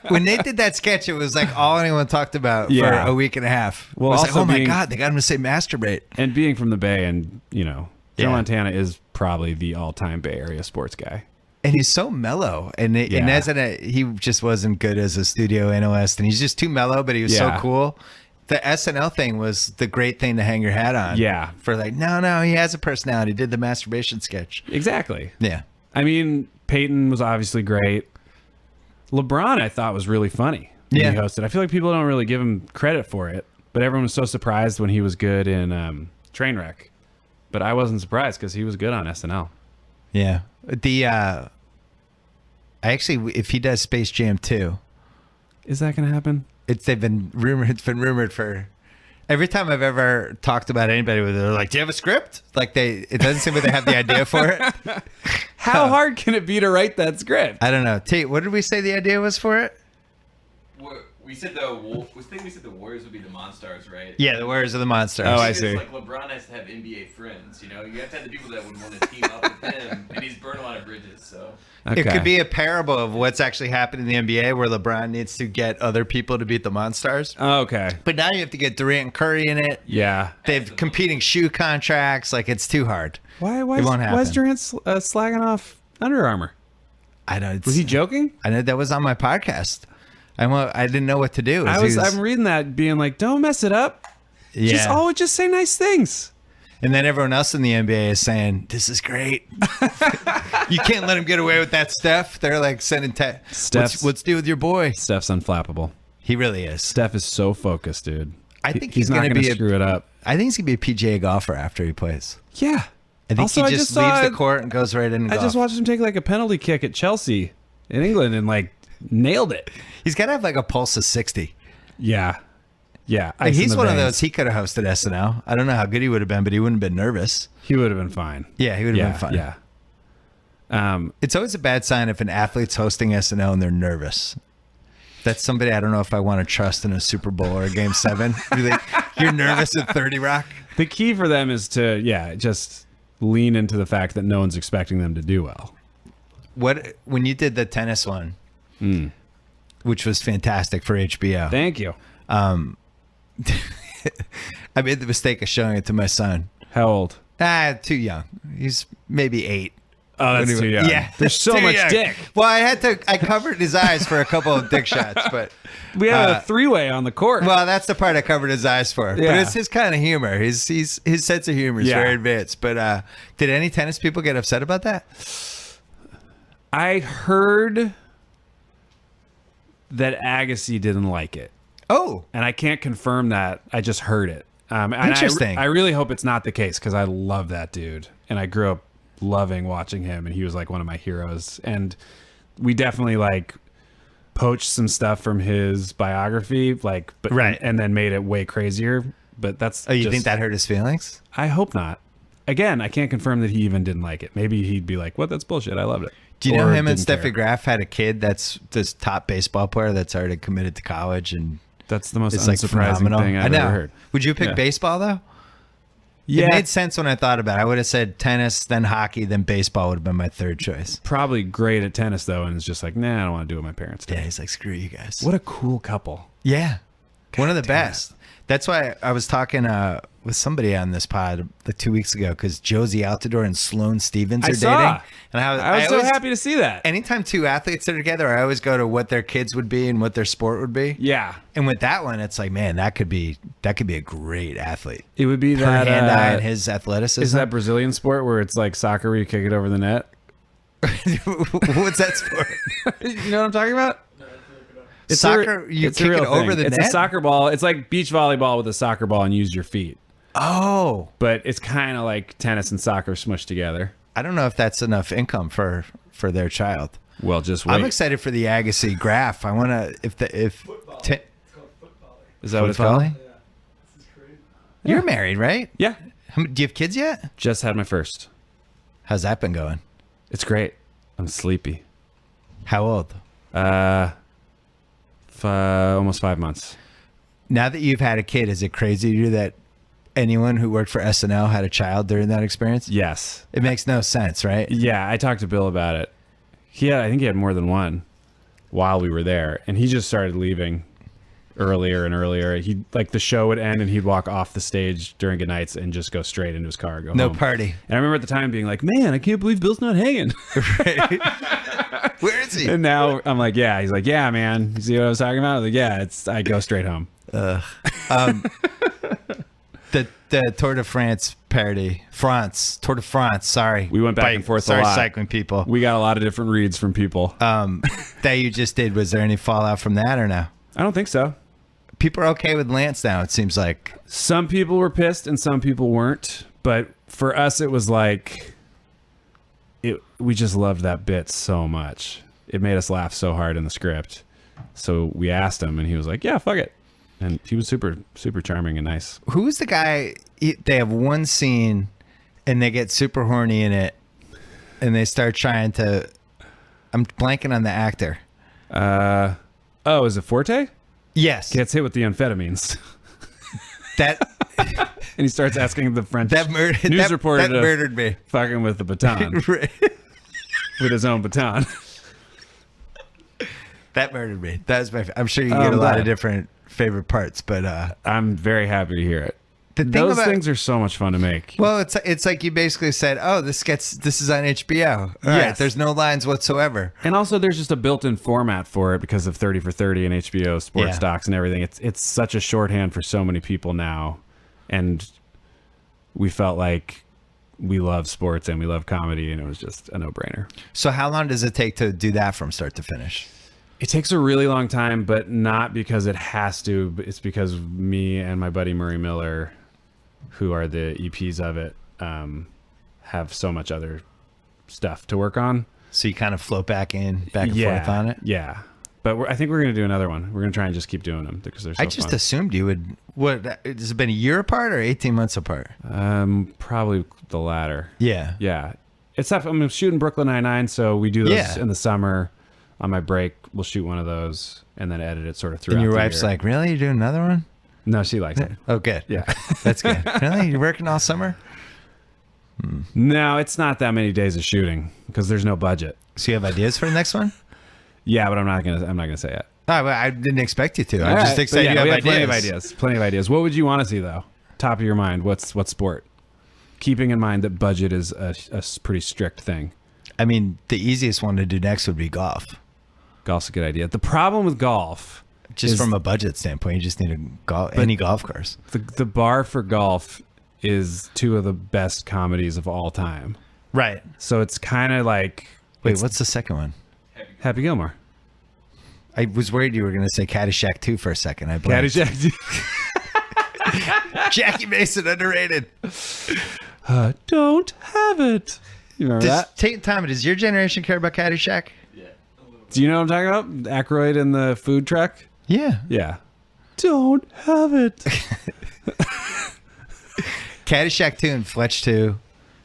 When they did that sketch, it was like all anyone talked about for a week and a half. Well, it was also like, oh my God, they got him to say masturbate. And being from the Bay, and Joe Montana is probably the all-time Bay Area sports guy. And he's so mellow. And he just wasn't good as a studio analyst. And he's just too mellow, but he was so cool. The SNL thing was the great thing to hang your hat on. Yeah. For like, no, he has a personality. He did the masturbation sketch. Exactly. Yeah. I mean, Peyton was obviously great. LeBron, I thought, was really funny when he hosted. I feel like people don't really give him credit for it, but everyone was so surprised when he was good in Trainwreck. But I wasn't surprised because he was good on SNL. Yeah. If he does Space Jam 2. Is that going to happen? It's been rumored for every time I've ever talked about anybody with it, they're like, do you have a script? Like it doesn't seem like they have the idea for it. How hard can it be to write that script? I don't know. Tate, what did we say the idea was for it? We said the Warriors would be the Monstars, right? Yeah, the Warriors are the Monstars. Oh, I see. Like LeBron has to have NBA friends, You have to have the people that would want to team up with him, and he's burned a lot of bridges, so. Okay. It could be a parable of what's actually happening in the NBA where LeBron needs to get other people to beat the Monstars. Oh, okay. But now you have to get Durant and Curry in it. Yeah. They have competing shoe contracts. Like, it's too hard. Why is Durant slagging off Under Armour? I know. Was he joking? I know that was on my podcast. I didn't know what to do. I'm reading that being like, don't mess it up. Yeah. Just say nice things. And then everyone else in the NBA is saying, this is great. You can't let him get away with that, Steph. They're like sending what's do with your boy? Steph's unflappable. He really is. Steph is so focused, dude. I think he's not going to screw it up. I think he's going to be a PGA golfer after he plays. Yeah. I think he just leaves the court and goes right in and golf. I just watched him take like a penalty kick at Chelsea in England and like nailed it. He's got to have like a pulse of 60. Yeah. Yeah. Like he's one of those, he could have hosted SNL. I don't know how good he would have been, but he wouldn't have been nervous. He would have been fine. Yeah, he would have been fine. Yeah. It's always a bad sign if an athlete's hosting SNL and they're nervous. That's somebody I don't know if I want to trust in a Super Bowl or a Game 7. You're nervous at 30 Rock? The key for them is to, just lean into the fact that no one's expecting them to do well. When you did the tennis one, which was fantastic for HBO. Thank you. I made the mistake of showing it to my son. How old? Too young. He's maybe 8. Oh, that's too young. Yeah. There's so much dick. Well, I covered his eyes for a couple of dick shots, but we have a 3-way on the court. Well, that's the part I covered his eyes for. Yeah. But it's his kind of humor. His sense of humor is very advanced. But did any tennis people get upset about that? I heard that Agassi didn't like it. Oh. And I can't confirm that. I just heard it. Interesting. I really hope it's not the case because I love that dude. And I grew up loving watching him. And he was like one of my heroes. And we definitely like poached some stuff from his biography, like, but right. and then made it way crazier. But that's. Oh, you think that hurt his feelings? I hope not. Again, I can't confirm that he even didn't like it. Maybe he'd be like, "What? That's bullshit. I loved it." Do you know him and Steffi Graf had a kid that's this top baseball player that's already committed to college, and that's the most it's like unsurprising thing I've ever heard. Would you pick baseball though? Yeah, it made sense when I thought about it. I would have said tennis, then hockey, then baseball would have been my third choice. Probably great at tennis though, and it's just like, nah, I don't want to do what my parents do. Yeah, he's like, screw you guys. What a cool couple. Yeah, God, one of the best. That's why I was talking with somebody on this pod like 2 weeks ago because Josie Altidore and Sloane Stephens are dating. And I was so happy to see that. Anytime two athletes are together, I always go to what their kids would be and what their sport would be. Yeah. And with that one, it's like, man, that could be a great athlete. It would be her that hand-eye and his athleticism. Is that Brazilian sport where it's like soccer where you kick it over the net? What's that sport? You know what I'm talking about? It's soccer, you kick it over the net? It's a soccer ball. It's like beach volleyball with a soccer ball and use your feet. Oh. But it's kind of like tennis and soccer smushed together. I don't know if that's enough income for their child. Well, just wait. I'm excited for the Agassi Graf. I want to, it's called football. Is that what it's called? Yeah. This is crazy. You're married, right? Yeah. Do you have kids yet? Just had my first. How's that been going? It's great. I'm sleepy. How old? Almost 5 months. Now that you've had a kid, is it crazy to you that anyone who worked for SNL had a child during that experience? Yes. It makes no sense, right? Yeah, I talked to Bill about it. I think he had more than one while we were there, and he just started leaving earlier and earlier. He like the show would end and he'd walk off the stage during good nights and just go straight into his car and go no home. Party. And I remember at the time being like, man, I can't believe Bill's not hanging. Right. Where is he? And now I'm like, yeah. He's like, yeah, man. You see what I was talking about? I was like, yeah, I go straight home. The Tour de France parody. Tour de France, sorry. We went back and forth a lot. Sorry, cycling people. We got a lot of different reads from people. That you just did. Was there any fallout from that or no? I don't think so. People are okay with Lance now, it seems like. Some people were pissed and some people weren't. But for us, it was like, we just loved that bit so much. It made us laugh so hard in the script. So we asked him and he was like, yeah, fuck it. And he was super, super charming and nice. Who's the guy? They have one scene and they get super horny in it and they start trying to. I'm blanking on the actor. Is it Forte? Yes. Gets hit with the amphetamines. And he starts asking the French news reporter that murdered me. Fucking with the baton. With his own baton. That murdered me. That was I'm sure you get a lot of different favorite parts, but I'm very happy to hear it. Those things are so much fun to make. Well, it's like you basically said, oh, this is on HBO. All right, there's no lines whatsoever. And also there's just a built-in format for it because of 30 for 30 and HBO sports docs and everything. It's such a shorthand for so many people now. And we felt like we love sports and we love comedy and it was just a no-brainer. So how long does it take to do that from start to finish? It takes a really long time, but not because it has to. It's because me and my buddy Murray Miller, who are the EPs of it, have so much other stuff to work on. So you kind of float back and forth on it? Yeah. But I think we're going to do another one. We're going to try and just keep doing them because they're so I just fun. assumed you would. What, has it been a year apart or 18 months apart? Probably the latter. Yeah. Yeah. It's tough. I'm shooting Brooklyn Nine-Nine, so we do those in the summer. On my break, we'll shoot one of those and then edit it sort of throughout the year. And your wife's like, really? You're doing another one? No, she likes it. Oh, good. Yeah. That's good. Really? You're working all summer? No, it's not that many days of shooting because there's no budget. So you have ideas for the next one? Yeah, but I'm not gonna say it. Oh, well, I didn't expect you to. I'm just excited you have ideas. Plenty of ideas. What would you want to see though? Top of your mind, what sport? Keeping in mind that budget is a pretty strict thing. I mean, the easiest one to do next would be golf. Golf's a good idea. The problem with golf, just from a budget standpoint, you just need any golf course. The bar for golf is two of the best comedies of all time. Right. So it's kind of like Wait, what's the second one? Happy Gilmore. I was worried you were going to say Caddyshack 2 for a second. I blanked. Caddyshack. Jackie Mason, underrated. Don't have it. You remember that? Tom, does your generation care about Caddyshack? Yeah. Do you know what I'm talking about? Aykroyd in the food truck? Yeah. Yeah. Don't have it. Caddyshack 2 and Fletch 2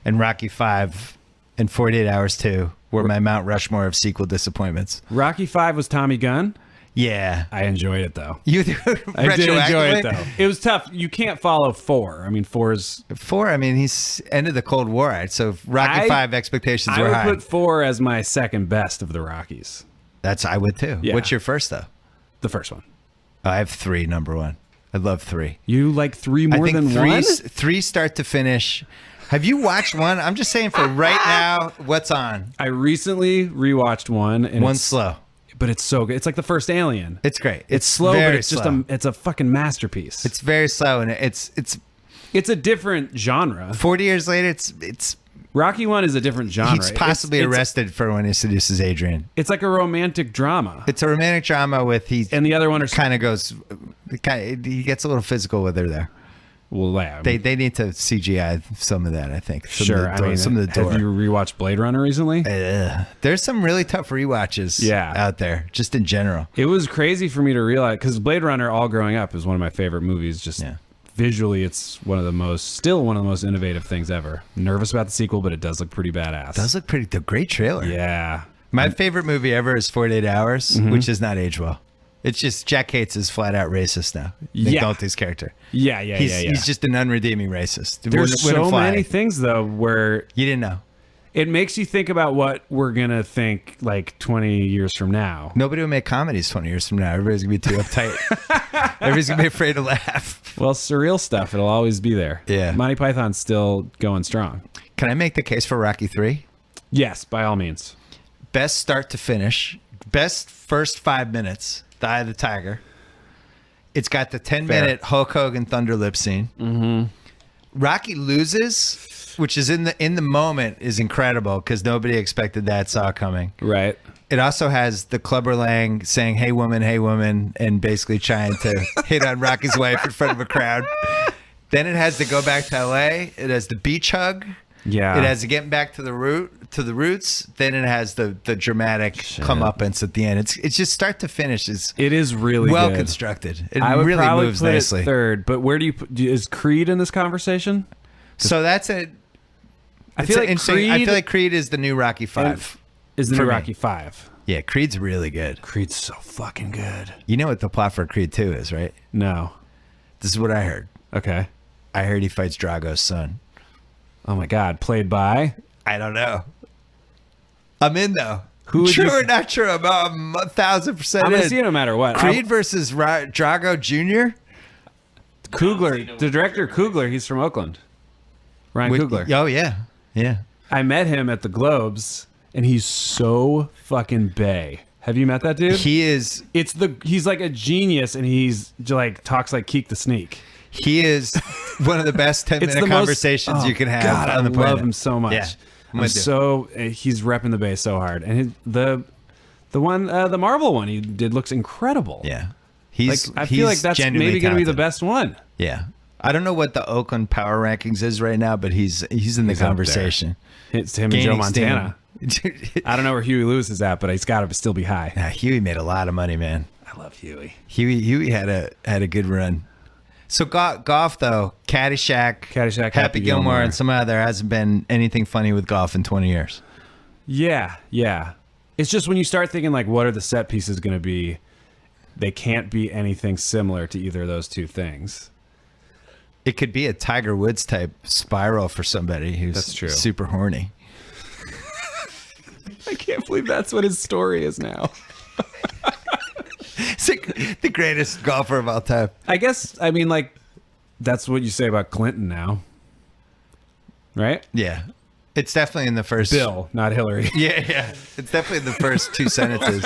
and Rocky 5 and 48 Hours 2 were my Mount Rushmore of sequel disappointments. Rocky 5 was Tommy Gunn. Yeah. I enjoyed it, though. You do? I did enjoy it, though. It was tough. You can't follow 4. I mean, 4's... 4, I mean, he's ended the Cold War, right? So Rocky 5 expectations were high. I would put 4 as my second best of the Rockies. I would too. Yeah. What's your first, though? The first one. I have 3, number 1. I love 3. You like 3 more than 1? 3 start to finish. Have you watched 1? I'm just saying for right now, what's on? I recently rewatched 1. And One's slow. But it's so good. It's like the first Alien. It's great. It's slow, but it's just it's a fucking masterpiece. It's very slow, and it's a different genre. 40 years later, it's Rocky 1 is a different genre. He's possibly arrested for when he seduces Adrian. It's like a romantic drama. It's a romantic drama with and the other one kind of goes, he gets a little physical with her there. Well, yeah, they need to CGI some of that, I think. Some of the door. Have you rewatched Blade Runner recently? There's some really tough rewatches out there, just in general. It was crazy for me to realize, because Blade Runner, all growing up, is one of my favorite movies. Just visually, it's still one of the most innovative things ever. Nervous about the sequel, but it does look pretty badass. It does look pretty, the great trailer. Yeah. My favorite movie ever is 48 Hours, which has not aged well. It's just Jack Cates is flat out racist now. Nick Nolte's character. Yeah. He's just an unredeeming racist. There's so many things though where you didn't know. It makes you think about what we're gonna think like 20 years from now. Nobody will make comedies 20 years from now. Everybody's gonna be too uptight. Everybody's gonna be afraid to laugh. Well, surreal stuff, it'll always be there. Yeah. Monty Python's still going strong. Can I make the case for Rocky 3? Yes, by all means. Best start to finish. Best first 5 minutes. The Eye of the Tiger. It's got the 10-minute Hulk Hogan Thunder lip scene. Mm-hmm. Rocky loses, which is in the moment is incredible because nobody expected that, saw coming. Right. It also has the Clubber Lang saying hey woman," and basically trying to hit on Rocky's wife in front of a crowd. Then it has to go back to L.A. It has the beach hug. Yeah. It has to get back to the roots. Then it has the dramatic comeuppance at the end. It's just start to finish. It is really well good. Constructed. It I would really probably moves put nicely. It third, but where do you put, is Creed in this conversation? So that's it. I feel like Creed is the new Rocky 5. Is the new Rocky 5. Yeah, Creed's really good. Creed's so fucking good. You know what the plot for Creed 2 is, right? No. This is what I heard. Okay. I heard he fights Drago's son. Oh my God. Played by? I don't know. I'm in though. True or not true? I'm 1,000% I'm going to see it no matter what. Creed versus Drago Jr.? Coogler. The director Coogler, he's from Oakland. Ryan Coogler. Oh, yeah. Yeah. I met him at the Globes, and he's so fucking bae. Have you met that dude? He is. He's like a genius, and he's like talks like Keek the Sneak. He is one of the best 10-minute conversations you can have on the planet. I love him so much. Yeah, he's repping the bass so hard, and the Marvel one he did looks incredible. Yeah, I feel like that's maybe going to be the best one. Yeah, I don't know what the Oakland power rankings is right now, but he's in the conversation. It's him and Joe Montana. I don't know where Huey Lewis is at, but he's got to still be high. Nah, Huey made a lot of money, man. I love Huey. Huey had a good run. So golf though, Caddyshack, Happy Gilmore, and some other hasn't been anything funny with golf in 20 years. Yeah. It's just when you start thinking like, what are the set pieces going to be? They can't be anything similar to either of those two things. It could be a Tiger Woods type spiral for somebody who's super horny. I can't believe that's what his story is now. It's like the greatest golfer of all time. I guess, I mean, like, that's what you say about Clinton now. Right? Yeah. It's definitely in the first... Bill, not Hillary. Yeah. It's definitely in the first 2 sentences.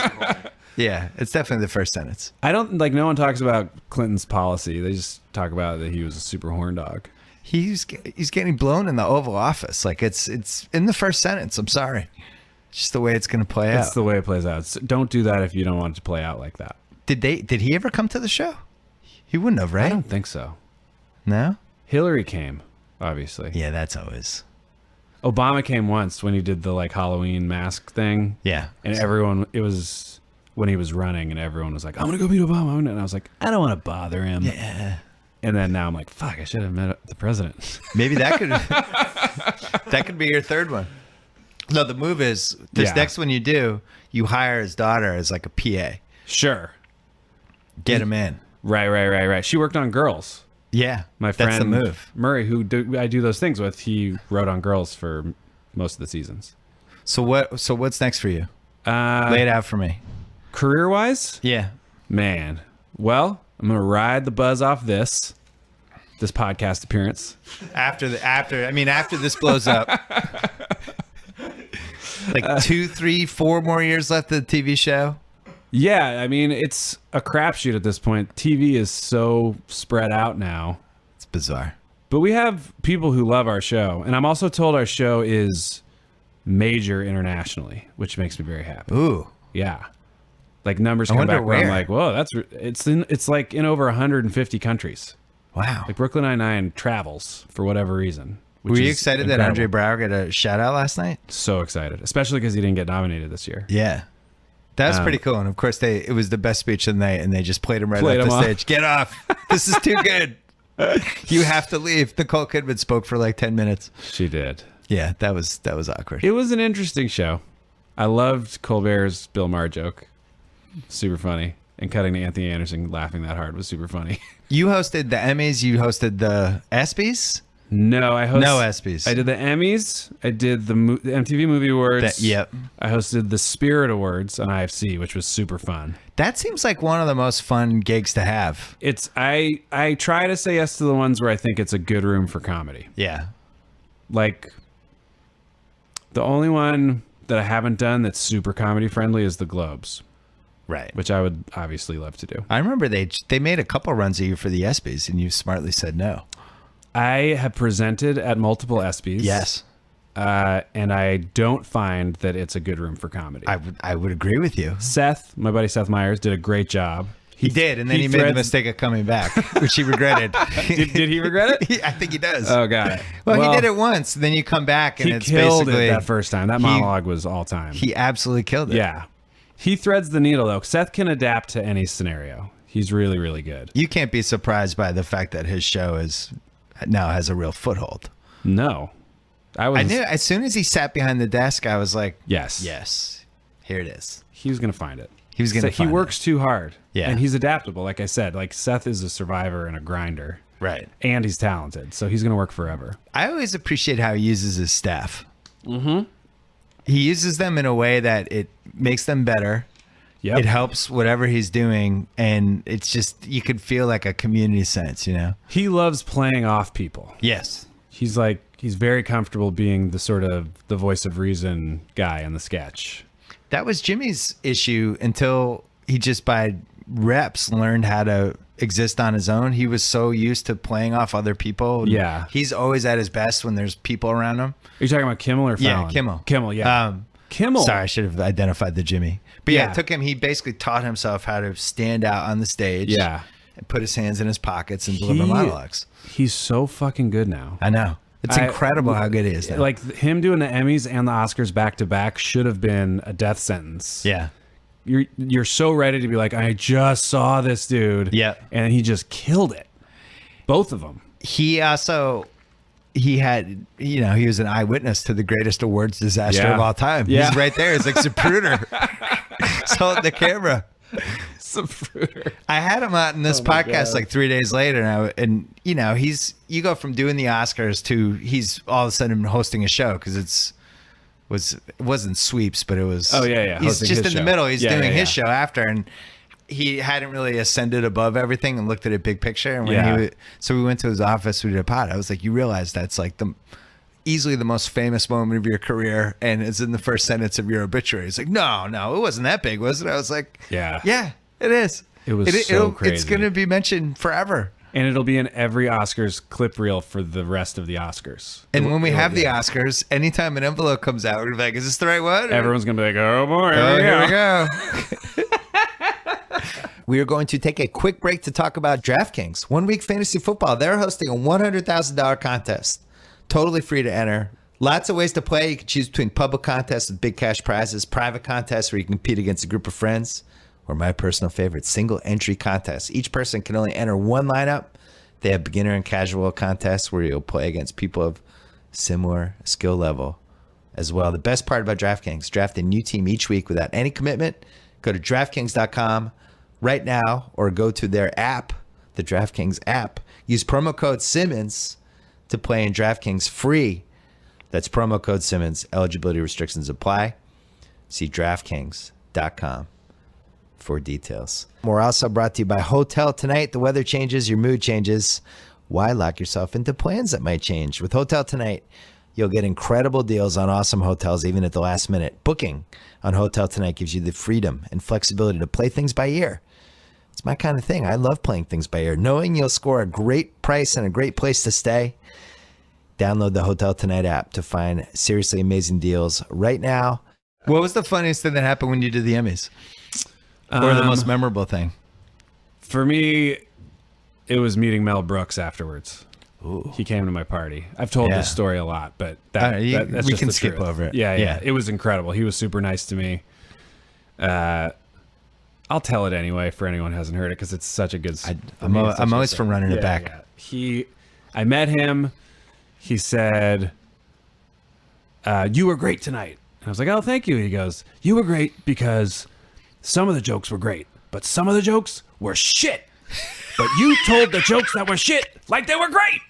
Yeah, it's definitely the first sentence. I don't, like, no one talks about Clinton's policy. They just talk about that he was a super horn dog. He's getting blown in the Oval Office. Like, it's in the first sentence. I'm sorry. It's just the way it's going to play out. It's the way it plays out. So don't do that if you don't want it to play out like that. Did he ever come to the show? He wouldn't have, right? I don't think so. No? Hillary came, obviously. Yeah, that's always. Obama came once when he did the like Halloween mask thing. Yeah. And everyone, it was when he was running and everyone was like, I'm going to go meet Obama. And I was like, I don't want to bother him. Yeah. And then now I'm like, fuck, I should have met the president. Maybe that could be your third one. No, the move is this next one you do, you hire his daughter as like a PA. Sure. Get him in. Right. She worked on Girls. Yeah. My friend that's the move. Murray, I do those things with, he wrote on Girls for most of the seasons. So what's next for you? Lay it out for me. Career-wise? Yeah. Man. Well, I'm going to ride the buzz off this podcast appearance. After this blows up. Like 2, 3, 4 more years left of the TV show. Yeah, I mean, it's a crapshoot at this point. TV is so spread out now. It's bizarre. But we have people who love our show. And I'm also told our show is major internationally, which makes me very happy. Ooh. Yeah. Like numbers come back where I'm like, whoa, it's like in over 150 countries. Wow. Like Brooklyn Nine-Nine travels for whatever reason. Were you excited that Andre Braugher got a shout out last night? So excited, especially because he didn't get nominated this year. Yeah. That was pretty cool. And of course, it was the best speech of the night, and they just played him right off the stage. Get off. This is too good. You have to leave. Nicole Kidman spoke for like 10 minutes. She did. Yeah, that was awkward. It was an interesting show. I loved Colbert's Bill Maher joke. Super funny. And cutting to Anthony Anderson laughing that hard was super funny. You hosted the Emmys. You hosted the ESPYs? No, no ESPYs. I did the Emmys. I did the MTV Movie Awards. Yep. I hosted the Spirit Awards on IFC, which was super fun. That seems like one of the most fun gigs to have. I try to say yes to the ones where I think it's a good room for comedy. Yeah. Like the only one that I haven't done that's super comedy friendly is the Globes. Right. Which I would obviously love to do. I remember they made a couple runs of you for the ESPYs, and you smartly said no. I have presented at multiple ESPYs. Yes. And I don't find that it's a good room for comedy. I would agree with you. Seth, my buddy Seth Meyers, did a great job. He did, and then he made the mistake of coming back, which he regretted. Did he regret it? I think he does. Oh, got it. Well, he did it once, then you come back, and it's killed basically... it that first time. That monologue was all time. He absolutely killed it. Yeah. He threads the needle, though. Seth can adapt to any scenario. He's really, really good. You can't be surprised by the fact that his show now has a real foothold. No. I knew as soon as he sat behind the desk, I was like, yes, here it is. He was going to find it. He works too hard. Yeah. And he's adaptable. Like I said, like Seth is a survivor and a grinder. Right. And he's talented. So he's going to work forever. I always appreciate how he uses his staff. Mm-hmm. He uses them in a way that it makes them better. Yep. It helps whatever he's doing, and it's just, you could feel like a community sense, you know? He loves playing off people. Yes. He's very comfortable being the sort of the voice of reason guy in the sketch. That was Jimmy's issue until he just by reps learned how to exist on his own. He was so used to playing off other people. Yeah. He's always at his best when there's people around him. Are you talking about Kimmel or Fallon? Yeah, Kimmel. Kimmel, yeah. Kimmel. Sorry, I should have identified the Jimmy. But yeah, it took him, he basically taught himself how to stand out on the stage. Yeah. And put his hands in his pockets and deliver monologues. He's so fucking good now. I know. It's incredible how good he is now. Like him doing the Emmys and the Oscars back to back should have been a death sentence. Yeah. You're so ready to be like, I just saw this dude. Yeah. And he just killed it. Both of them. He also... he was an eyewitness to the greatest awards disaster of all time. Yeah. He's right there. He's like Zapruder. He's holding the camera. Zapruder. I had him out in this podcast like 3 days later, and you go from doing the Oscars to he's all of a sudden hosting a show because it wasn't sweeps, but it was. Oh yeah. He's hosting just in the middle. He's doing his show show after, and he hadn't really ascended above everything and looked at it big picture. And when so we went to his office, we did a pod. I was like, you realize that's like easily the most famous moment of your career, and it's in the first sentence of your obituary. He's like, no, it wasn't that big, was it? I was like, yeah, it is. It was so crazy. It's going to be mentioned forever. And it'll be in every Oscars clip reel for the rest of the Oscars. And when we have the Oscars, anytime an envelope comes out, we're like, is this the right one? Everyone's going to be like, oh boy, here we go. We are going to take a quick break to talk about DraftKings. 1 Week Fantasy Football. They're hosting a $100,000 contest. Totally free to enter. Lots of ways to play. You can choose between public contests with big cash prizes, private contests where you can compete against a group of friends, or my personal favorite, single entry contests. Each person can only enter one lineup. They have beginner and casual contests where you'll play against people of similar skill level as well. The best part about DraftKings, draft a new team each week without any commitment. Go to DraftKings.com right now or go to their app, the DraftKings app. Use promo code Simmons to play in DraftKings free. That's promo code Simmons. Eligibility restrictions apply. See DraftKings.com for details. We're also brought to you by Hotel Tonight. The weather changes, your mood changes. Why lock yourself into plans that might change? With Hotel Tonight, you'll get incredible deals on awesome hotels even at the last minute. Booking on Hotel Tonight gives you the freedom and flexibility to play things by ear. It's my kind of thing. I love playing things by ear. Knowing you'll score a great price and a great place to stay. Download the Hotel Tonight app to find seriously amazing deals right now. What was the funniest thing that happened when you did the Emmys? Or the most memorable thing? For me, it was meeting Mel Brooks afterwards. Ooh. He came to my party. I've told this story a lot, but that's we just can the skip truth. over it. Yeah. It was incredible. He was super nice to me. I'll tell it anyway for anyone who hasn't heard it because it's such a good. I'm always for running it back. Yeah. I met him. He said, "You were great tonight." And I was like, "Oh, thank you." He goes, "You were great because some of the jokes were great, but some of the jokes were shit. But you told the jokes that were shit like they were great."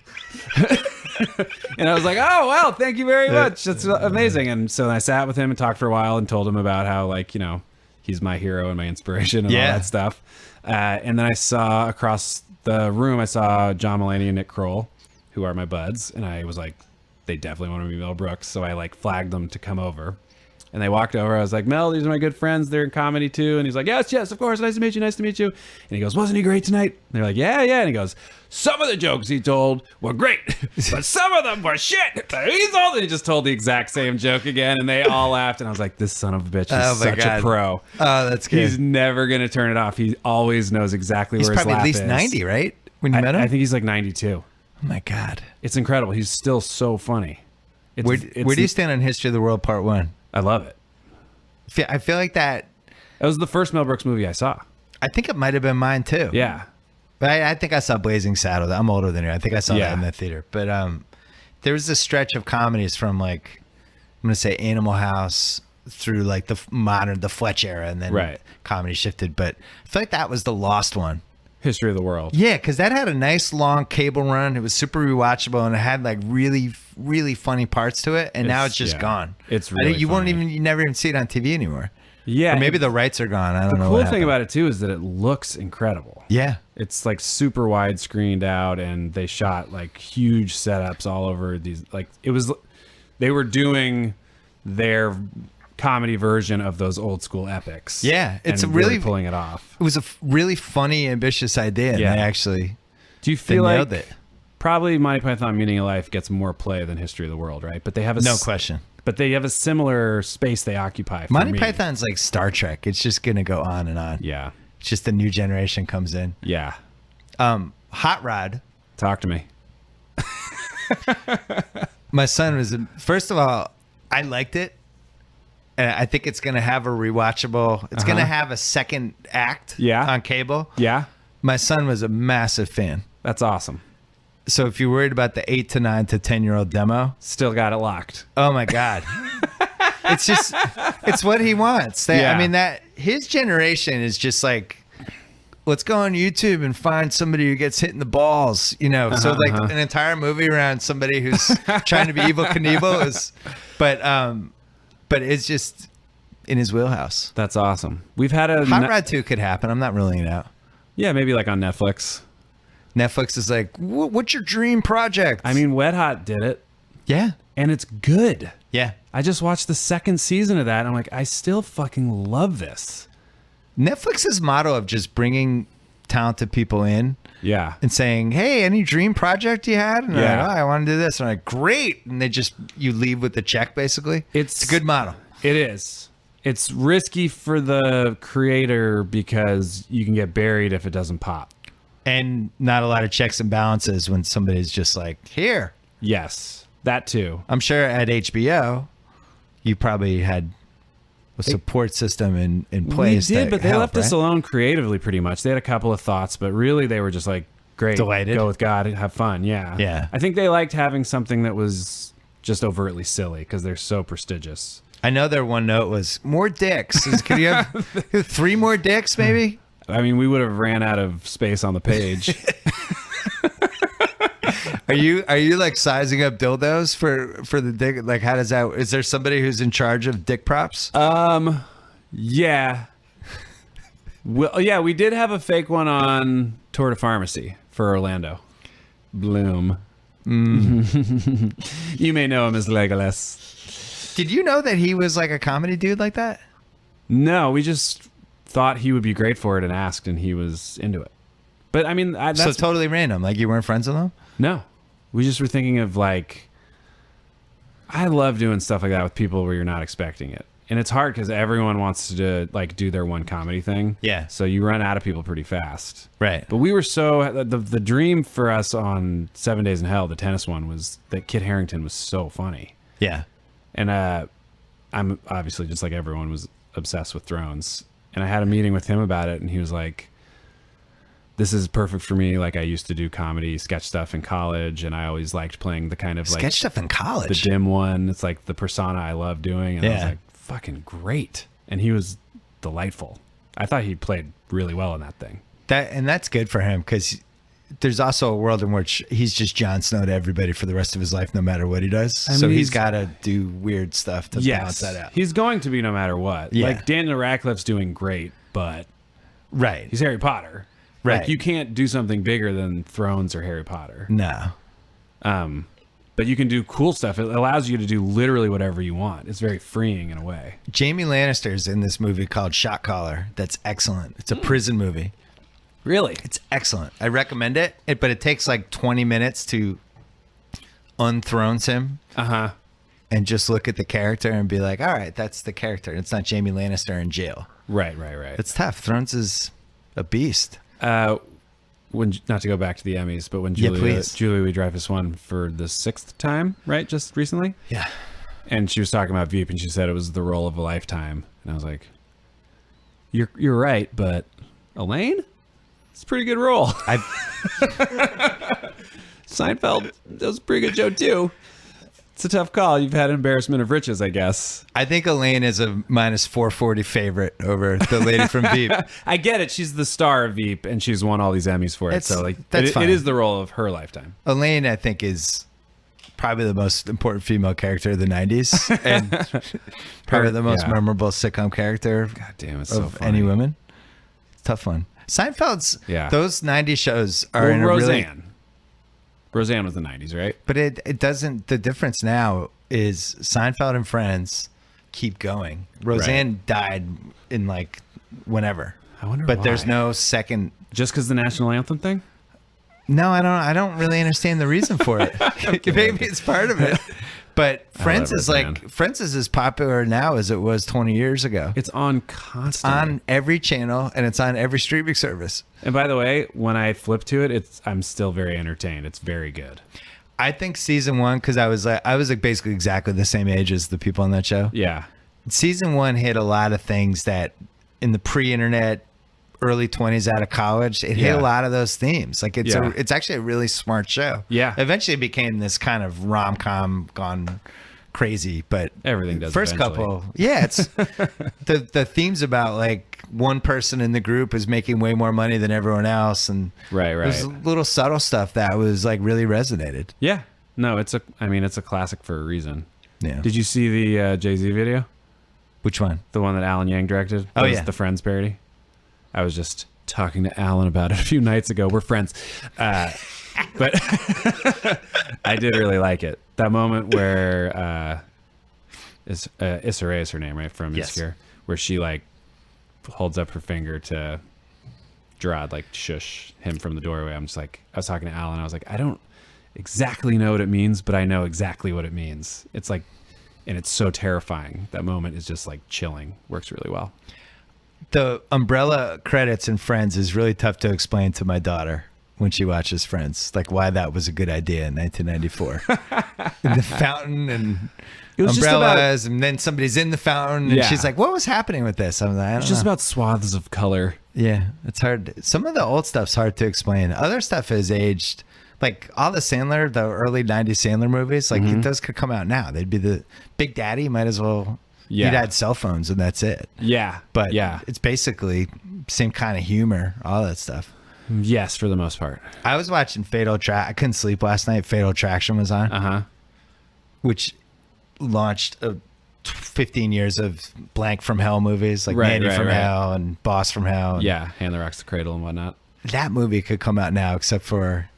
And I was like, "Oh, well, thank you very much. That's amazing." And so I sat with him and talked for a while and told him about how, like, you know, he's my hero and my inspiration and all that stuff. And then I saw across the room, I saw John Mulaney and Nick Kroll, who are my buds. And I was like, they definitely want to meet Mel Brooks. So I like flagged them to come over. And they walked over. I was like, "Mel, these are my good friends. They're in comedy too." And he's like, yes, of course. Nice to meet you. Nice to meet you. And he goes, "Wasn't he great tonight?" And they're like, yeah. And he goes, "Some of the jokes he told were great, but some of them were shit. He just told the exact same joke again." And they all laughed. And I was like, this son of a bitch is such a pro. Oh, that's good. He's never going to turn it off. He always knows exactly where his laugh is. He's probably at least 90, right? When you met him? I think he's like 92. Oh, my God. It's incredible. He's still so funny. Where do you stand on History of the World Part 1? I love it. I feel like that was the first Mel Brooks movie I saw. I think it might have been mine too. Yeah. But I think I saw Blazing Saddles. I'm older than you. I think I saw that in the theater. But there was a stretch of comedies from, like, I'm going to say Animal House through like the Fletch era, and then comedy shifted. But I feel like that was the lost one. History of the World. Yeah, because that had a nice long cable run. It was super rewatchable, and it had like really, really funny parts to it. And now it's just gone. It's really you never even see it on TV anymore. Yeah, or maybe the rights are gone. I don't know. The cool thing about it too is that it looks incredible. Yeah, it's like super wide screened out, and they shot like huge setups all over these. Like they were doing their comedy version of those old school epics. Yeah, it's really pulling it off. It was a really funny, ambitious idea. And they actually, do you feel like it? Probably Monty Python Meaning of Life gets more play than History of the World, right? But they have no question. But they have a similar space they occupy. Monty Python's like Star Trek. It's just gonna go on and on. Yeah, it's just a new generation comes in. Yeah. Hot Rod. Talk to me. My son was, first of all, I liked it. And I think it's going to have a rewatchable, it's going to have a second act on cable. Yeah. My son was a massive fan. That's awesome. So if you're worried about the 8 to 9 to 10-year-old demo. Still got it locked. Oh my God. It's just, it's what he wants. I mean, that his generation is just like, let's go on YouTube and find somebody who gets hit in the balls, you know? So like an entire movie around somebody who's trying to be Evel Knievel is, but it's just in his wheelhouse. That's awesome. We've had a Hot Rod 2 could happen. I'm not ruling it out. Yeah, maybe like on Netflix. Netflix is like, what's your dream project? I mean, Wet Hot did it. Yeah. And it's good. Yeah. I just watched the second season of that. And I'm like, I still fucking love this. Netflix's motto of just bringing talented people in. Yeah. And saying, hey, any dream project you had? And yeah. they're like, I want to do this. And I'm like, great. And you leave with the check, basically. It's a good model. It is. It's risky for the creator because you can get buried if it doesn't pop. And not a lot of checks and balances when somebody's just like, here. Yes, that too. I'm sure at HBO, you probably had a support system in place. We did, but they left us alone creatively pretty much. They had a couple of thoughts, but really they were just like, great, delighted. Go with God, have fun. Yeah. Yeah. I think they liked having something that was just overtly silly because they're so prestigious. I know their one note was more dicks. Could you have 3 more dicks maybe? I mean, we would have ran out of space on the page. Are you like sizing up dildos for the dick? Like, how does that? Is there somebody who's in charge of dick props? Yeah. Well, yeah, we did have a fake one on Tour de Pharmacy for Orlando Bloom. You may know him as Legolas. Did you know that he was like a comedy dude like that? No, we just thought he would be great for it and asked, and he was into it. But I mean, that's so totally random. Like, you weren't friends with him? No, we just were thinking of like, I love doing stuff like that with people where you're not expecting it. And it's hard because everyone wants to like do their one comedy thing. Yeah. So you run out of people pretty fast. Right. But we were so the dream for us on 7 Days in Hell, the tennis one, was that Kit Harington was so funny. Yeah. And I'm obviously, just like everyone, was obsessed with Thrones. And I had a meeting with him about it, and he was like, this is perfect for me. Like, I used to do comedy, sketch stuff in college, and I always liked playing the kind of like sketch stuff in college. The dim one. It's like the persona I love doing. And I was like, fucking great. And he was delightful. I thought he played really well in that thing. That's good for him, because there's also a world in which he's just Jon Snow to everybody for the rest of his life, no matter what he does. So he's got to do weird stuff to balance that out. He's going to be no matter what. Yeah. Like, Daniel Radcliffe's doing great, but right, he's Harry Potter. Right. Like, you can't do something bigger than Thrones or Harry Potter. No. But you can do cool stuff. It allows you to do literally whatever you want. It's very freeing in a way. Jamie Lannister's in this movie called Shot Caller. That's excellent. It's a prison movie. Really? It's excellent. I recommend it. But it takes like 20 minutes to unthrones him. Uh-huh. And just look at the character and be like, all right, that's the character. It's not Jamie Lannister in jail. Right. It's tough. Thrones is a beast. When, not to go back to the Emmys, but when Julia Louis-Dreyfus won for the 6th time, right? Just recently? Yeah. And she was talking about Veep, and she said it was the role of a lifetime. And I was like, you're right, but Elaine? It's a pretty good role. Seinfeld, that was a pretty good show too. It's a tough call. You've had embarrassment of riches, I guess. I think Elaine is a minus 440 favorite over the lady from Veep. I get it. She's the star of Veep, and she's won all these Emmys for it. So like, that's fine. It is the role of her lifetime. Elaine, I think, is probably the most important female character of the 90s, and probably the most memorable sitcom character. God damn, it's so funny. Any women. It's a tough one. Seinfeld's, those 90s shows are in a Roseanne. Roseanne was the 90s, right? But it doesn't, the difference now is Seinfeld and Friends keep going. Roseanne died in like whenever. I wonder But why. there's no second. Just because the national anthem thing? No, I don't really understand the reason for it. Maybe it's part of it. But Friends is Friends is as popular now as it was 20 years ago. It's on constantly. It's on every channel, and it's on every streaming service. And by the way, when I flip to it, I'm still very entertained. It's very good. I think season 1, because I was like basically exactly the same age as the people on that show. Yeah. Season 1 hit a lot of things that in the pre-internet, early 20s out of college, it hit a lot of those themes. Like it's actually a really smart show. Yeah. Eventually it became this kind of rom-com gone crazy, but everything does first eventually. couple, it's the themes about like one person in the group is making way more money than everyone else, and there's little subtle stuff that was like really resonated. Yeah. No, it's a classic for a reason. Yeah. Did you see the Jay-Z video? Which one? The one that Alan Yang directed? Oh, yeah. The Friends parody. I was just talking to Alan about it a few nights ago. We're friends. But I did really like it. That moment where Issa Rae is her name, right? From Insecure. Where she like holds up her finger to Gerard like shush him from the doorway. I was talking to Alan. I was like, I don't exactly know what it means, but I know exactly what it means. It's like, and it's so terrifying. That moment is just like chilling. Works really well. The umbrella credits in Friends is really tough to explain to my daughter when she watches Friends, like why that was a good idea in 1994. And the fountain and umbrellas, and then somebody's in the fountain, and she's like, "What was happening with this?" I'm like, "I don't know." It's just about swaths of color. Yeah, it's hard. Some of the old stuff's hard to explain. Other stuff has aged. Like all the early 90s Sandler movies, like those could come out now. They'd be the Big Daddy, might as well. You'd add cell phones and that's it. Yeah. But it's basically same kind of humor, all that stuff. Yes, for the most part. I was watching Fatal Attraction. I couldn't sleep last night. Fatal Attraction was on. Which launched 15 years of Blank from Hell movies, like Mandy from Hell and Boss from Hell. Yeah, Hand That Rocks the Cradle and whatnot. That movie could come out now except for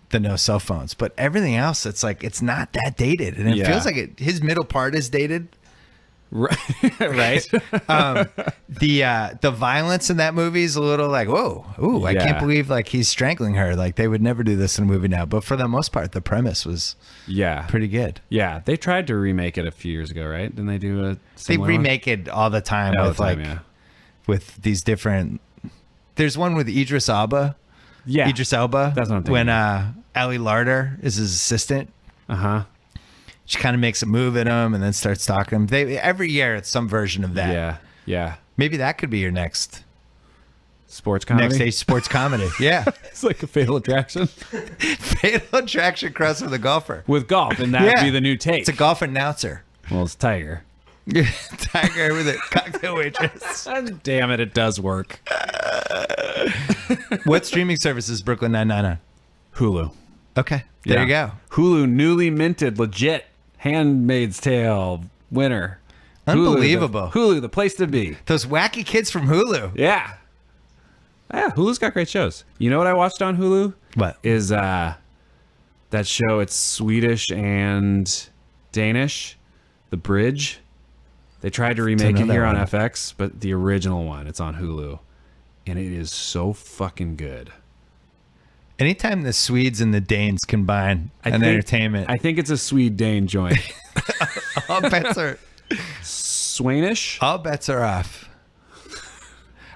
the no cell phones. But everything else, it's like, it's not that dated. And it feels like his middle part is dated. Right. The violence in that movie is a little like, whoa, ooh, I can't believe like he's strangling her. Like they would never do this in a movie now. But for the most part, the premise was pretty good. Yeah, they tried to remake it a few years ago, right? Didn't they do a similar They remake it all the time with these different. There's one with Idris Elba. Yeah, Idris Elba. That's what I'm thinking. When Ali Larter is his assistant. She kind of makes a move at him and then starts talking to him. Every year it's some version of that. Yeah. Maybe that could be your next sports comedy. Next stage sports comedy. Yeah. It's like a Fatal Attraction. Fatal Attraction cross with a golfer. With golf, and that would be the new take. It's a golf announcer. Well, it's Tiger. Tiger with a cocktail waitress. Damn it does work. What streaming service is Brooklyn Nine-Nine on? Hulu. Okay. There you go. Hulu, newly minted, legit Handmaid's Tale winner. Unbelievable. Hulu, the place to be. Those wacky kids from Hulu. Yeah. Yeah, Hulu's got great shows. You know what I watched on Hulu? What? Is that show, it's Swedish and Danish, The Bridge. They tried to remake it here on FX, but the original one, it's on Hulu. And it is so fucking good. Anytime the Swedes and the Danes combine entertainment. I think it's a Swede-Dane joint. All bets are... Swanish? All bets are off.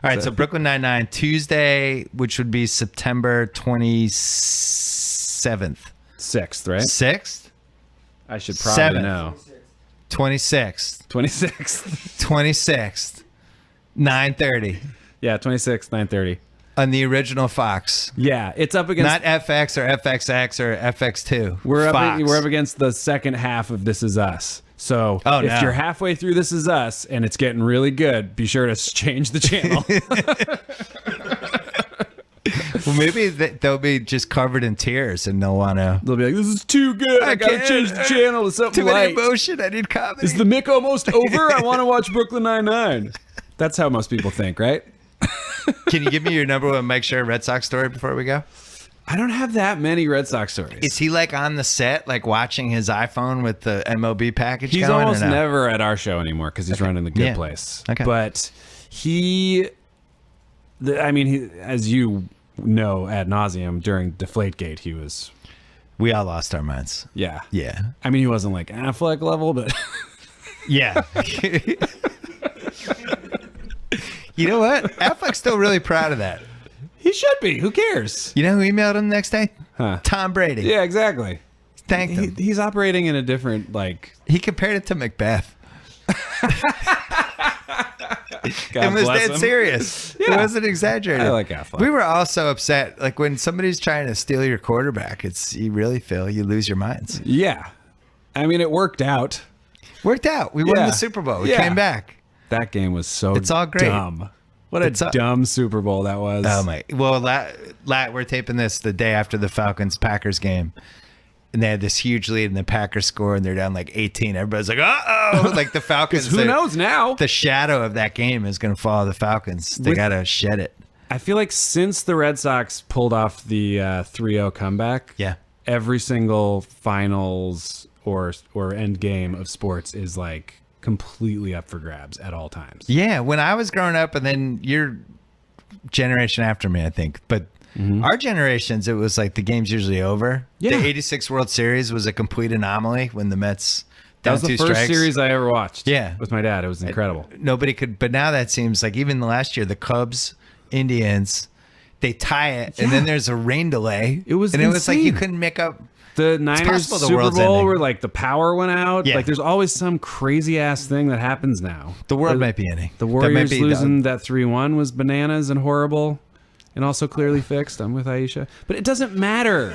All right, so Brooklyn Nine-Nine, Tuesday, which would be September 27th. 6th, right? 6th? I should probably 7th. know. 26th. 26th. 26th. 9:30. Yeah, 26th, 9:30. On the original Fox. Yeah, it's up against... Not FX or FXX or FX2. We're up against the second half of This Is Us. So if you're halfway through This Is Us and it's getting really good, be sure to change the channel. Well, maybe they'll be just covered in tears and they'll want to... They'll be like, this is too good. I got to change the channel to something too many light. emotion. I need comedy. Is the Mick almost over? I want to watch Brooklyn Nine-Nine. That's how most people think, right? Can you give me your number one Mike Sherr Red Sox story before we go? I don't have that many Red Sox stories. Is he like on the set, like watching his iPhone with the MLB package? He's going, almost never at our show anymore because he's running the Good Place. Okay. But as you know ad nauseum, during Deflategate, he was... We all lost our minds. Yeah. Yeah. I mean, he wasn't like Affleck level, but... Yeah. You know what? Affleck's still really proud of that. He should be. Who cares? You know who emailed him the next day? Huh. Tom Brady. Yeah, exactly. Thanked him. He's operating in a different, like... He compared it to Macbeth. God it was bless dead him. serious. Yeah. It wasn't exaggerated. I like Affleck. We were all so upset. Like when somebody's trying to steal your quarterback, you really feel you lose your minds. Yeah. I mean, it worked out. Worked out. We won the Super Bowl. We came back. That game was so It's all great. dumb. What a dumb Super Bowl that was. Oh my! Well, we're taping this the day after the Falcons-Packers game, and they had this huge lead, and the Packers score, and they're down like 18. Everybody's like, "Uh-oh!" Like the Falcons. Who knows now? The shadow of that game is going to follow the Falcons. They got to shed it. I feel like since the Red Sox pulled off the 3-0 comeback, every single finals or end game of sports is like completely up for grabs at all times. Yeah, when I was growing up, and then you're generation after me, I think. But our generations, it was like the game's usually over. Yeah. The 86 World Series was a complete anomaly when the Mets That down was the two first strikes. series I ever watched. Yeah. With my dad. It was incredible. Nobody could, but now that seems like even last year, the Cubs, Indians, they tie it, and then there's a rain delay. It was like you insane. couldn't make up. The Niners possible the Super world's Bowl ending. where like the power went out. Yeah. Like there's always some crazy ass thing that happens now. The world might be ending. The That might Warriors be losing that 3-1 was bananas and horrible and also clearly fixed. I'm with Aisha. But it doesn't matter.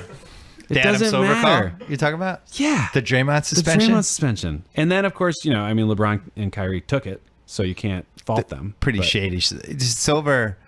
It the Adam doesn't Silver matter. call you talking about? Yeah. The Draymond suspension? The Draymond suspension. And then, of course, LeBron and Kyrie took it, so you can't fault them. Pretty But shady. Silver,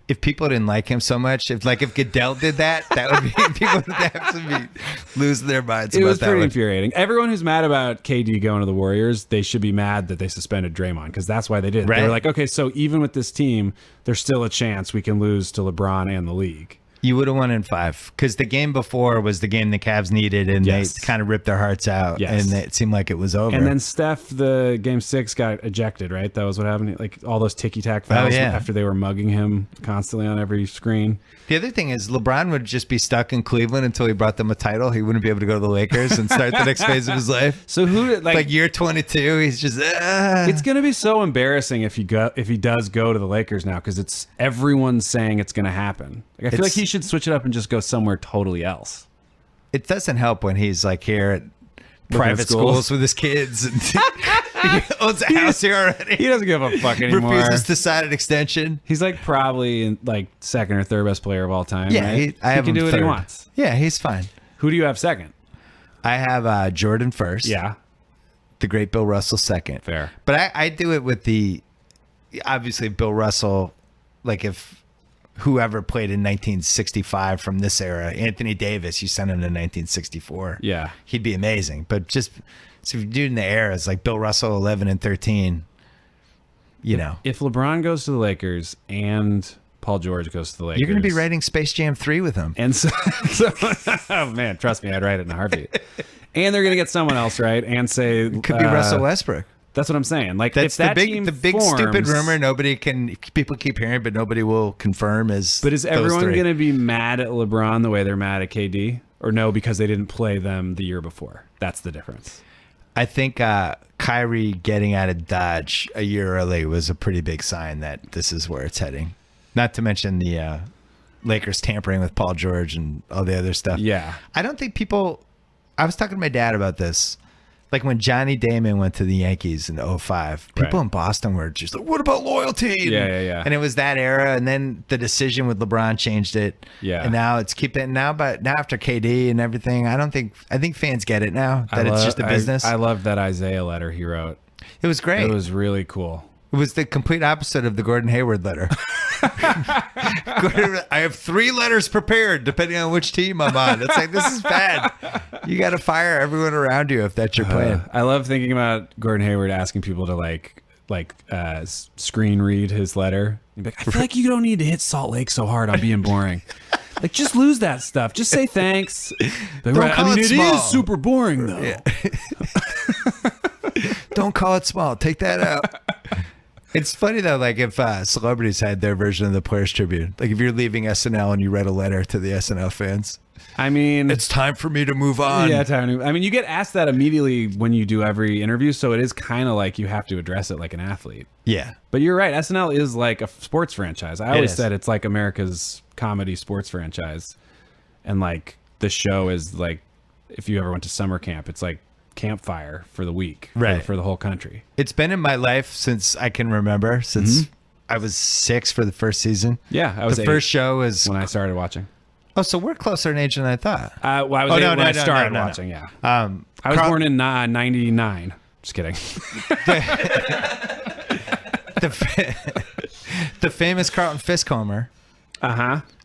if people didn't like him so much, if Goodell did that, that would be people would have to be losing their minds It about was that pretty one. infuriating. Everyone who's mad about KD going to the Warriors, they should be mad that they suspended Draymond because that's why they did. Right. They were like, okay, so even with this team, there's still a chance we can lose to LeBron and the league. You would have won in 5 because the game before was the game the Cavs needed, and Yes. they kind of ripped their hearts out, Yes. and it seemed like it was over. And then Steph, the game 6 got ejected, right? That was what happened. Like all those ticky-tack fouls yeah. after they were mugging him constantly on every screen. The other thing is LeBron would just be stuck in Cleveland until he brought them a title. He wouldn't be able to go to the Lakers and start the next phase of his life. So who did Like year 22, he's just. It's going to be so embarrassing if he does go to the Lakers now because it's everyone's saying it's going to happen. Like, I feel like he should switch it up and just go somewhere totally else. It doesn't help when he's like here at private schools with his kids and he owns a house here already. He doesn't give a fuck anymore. Refuses to sign an extension. He's like probably like second or third best player of all time. Yeah, right? he can do what he wants. Yeah, he's fine. Who do you have second? I have Jordan first. Yeah, The great Bill Russell second. fair. But I do it with obviously Bill Russell, like if whoever played in 1965 from this era, Anthony Davis, you sent him to 1964. Yeah. He'd be amazing. But just, so if you're doing the eras, like Bill Russell, 11 and 13, If LeBron goes to the Lakers and Paul George goes to the Lakers, you're going to be writing Space Jam 3 with him. And so oh man, trust me, I'd write it in a heartbeat. And they're going to get someone else, right? And say Could be Russell Westbrook. That's what I'm saying. Like That's if that the team big forms, stupid rumor people keep hearing, but nobody will confirm is. But is those everyone three. going to be mad at LeBron the way they're mad at KD? Or no, because they didn't play them the year before? That's the difference. I think Kyrie getting out of Dodge a year early was a pretty big sign that this is where it's heading. Not to mention the Lakers tampering with Paul George and all the other stuff. Yeah. I don't think people. I was talking to my dad about this. Like when Johnny Damon went to the Yankees in 2005, people in Boston were just like, what about loyalty? Yeah. And it was that era. And then the decision with LeBron changed it. Yeah. And now it's now after KD and everything, I think fans get it now that it's just a business. I loved that Isaiah letter he wrote. It was great. It was really cool. It was the complete opposite of the Gordon Hayward letter. I have 3 letters prepared depending on which team I'm on. It's like, this is bad. You got to fire everyone around you if that's your plan. I love thinking about Gordon Hayward asking people to like screen read his letter. He'd be like, I feel like you don't need to hit Salt Lake so hard on being boring. Like, just lose that stuff. Just say thanks. Like, Don't call it small. It is super boring though. Yeah. Don't call it small. Take that out. It's funny though, like if celebrities had their version of the Players Tribune, like if you're leaving SNL and you write a letter to the SNL fans, I mean, it's time for me to move on. Yeah, I mean, you get asked that immediately when you do every interview, so it is kind of like you have to address it like an athlete. Yeah. But you're right, SNL is like a sports franchise. I always is. said it's like America's comedy sports franchise, and like the show is like, if you ever went to summer camp, it's like campfire for the week, right, for the whole country. It's been in my life since I can remember, since I was 6 for the first season. Yeah, I was the 8 first show was when I started watching. Oh, so we're closer in age than I thought. Well, I was 8 when I started watching. Yeah, I was born in '99. Just kidding. The famous Carlton Fiskhomer.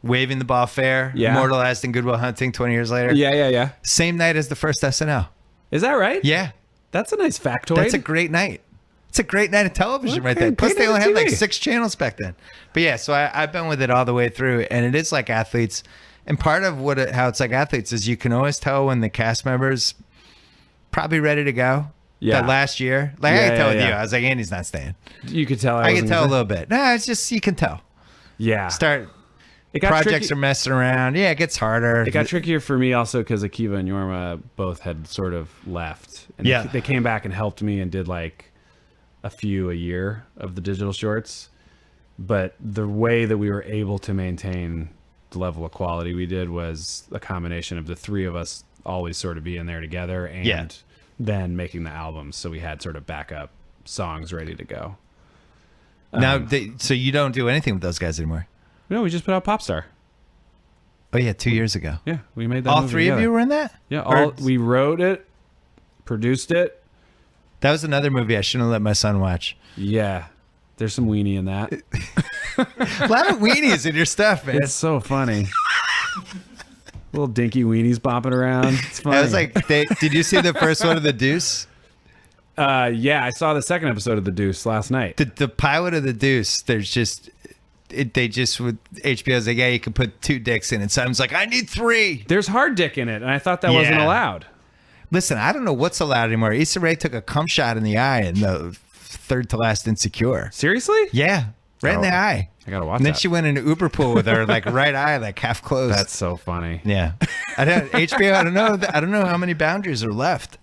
Waving the ball fair. Yeah. Immortalized in Good Will Hunting 20 years later. Yeah. Same night as the first SNL. Is that right? Yeah. That's a nice factoid. That's a great night. It's a great night of television right there. Plus, they only had like 6 channels back then. But yeah, so I've been with it all the way through, and it is like athletes. And part of how it's like athletes is you can always tell when the cast members probably ready to go. Yeah. That last year, like I could tell with you, I was like, Andy's not staying. You could tell. I could tell a little bit. No, it's just you can tell. Yeah. Projects are messing around. Yeah, it gets harder. It got trickier for me also because Akiva and Yorma both had sort of left. And they came back and helped me and did like a few a year of the digital shorts. But the way that we were able to maintain the level of quality we did was a combination of the three of us always sort of being there together and then making the albums. So we had sort of backup songs ready to go. Now, so you don't do anything with those guys anymore? No, we just put out Popstar. Oh, yeah, 2 years ago. Yeah, we made that All movie three together. of you were in that? Yeah, we wrote it, produced it. That was another movie I shouldn't have let my son watch. Yeah, there's some weenie in that. A lot of weenies in your stuff, man. It's so funny. Little dinky weenies bopping around. It's funny. I was like, did you see the first one of The Deuce? Yeah, I saw the second episode of The Deuce last night. The pilot of The Deuce, HBO's like, yeah, you can put 2 dicks in it. Simon's like, I need 3. There's hard dick in it, and I thought that wasn't allowed. Listen, I don't know what's allowed anymore. Issa Rae took a cum shot in the eye in the third to last Insecure. Seriously? Yeah, right in the eye. I gotta watch and then that. she went into Uber pool with her like right eye like half closed. That's so funny. Yeah, HBO. I don't know how many boundaries are left.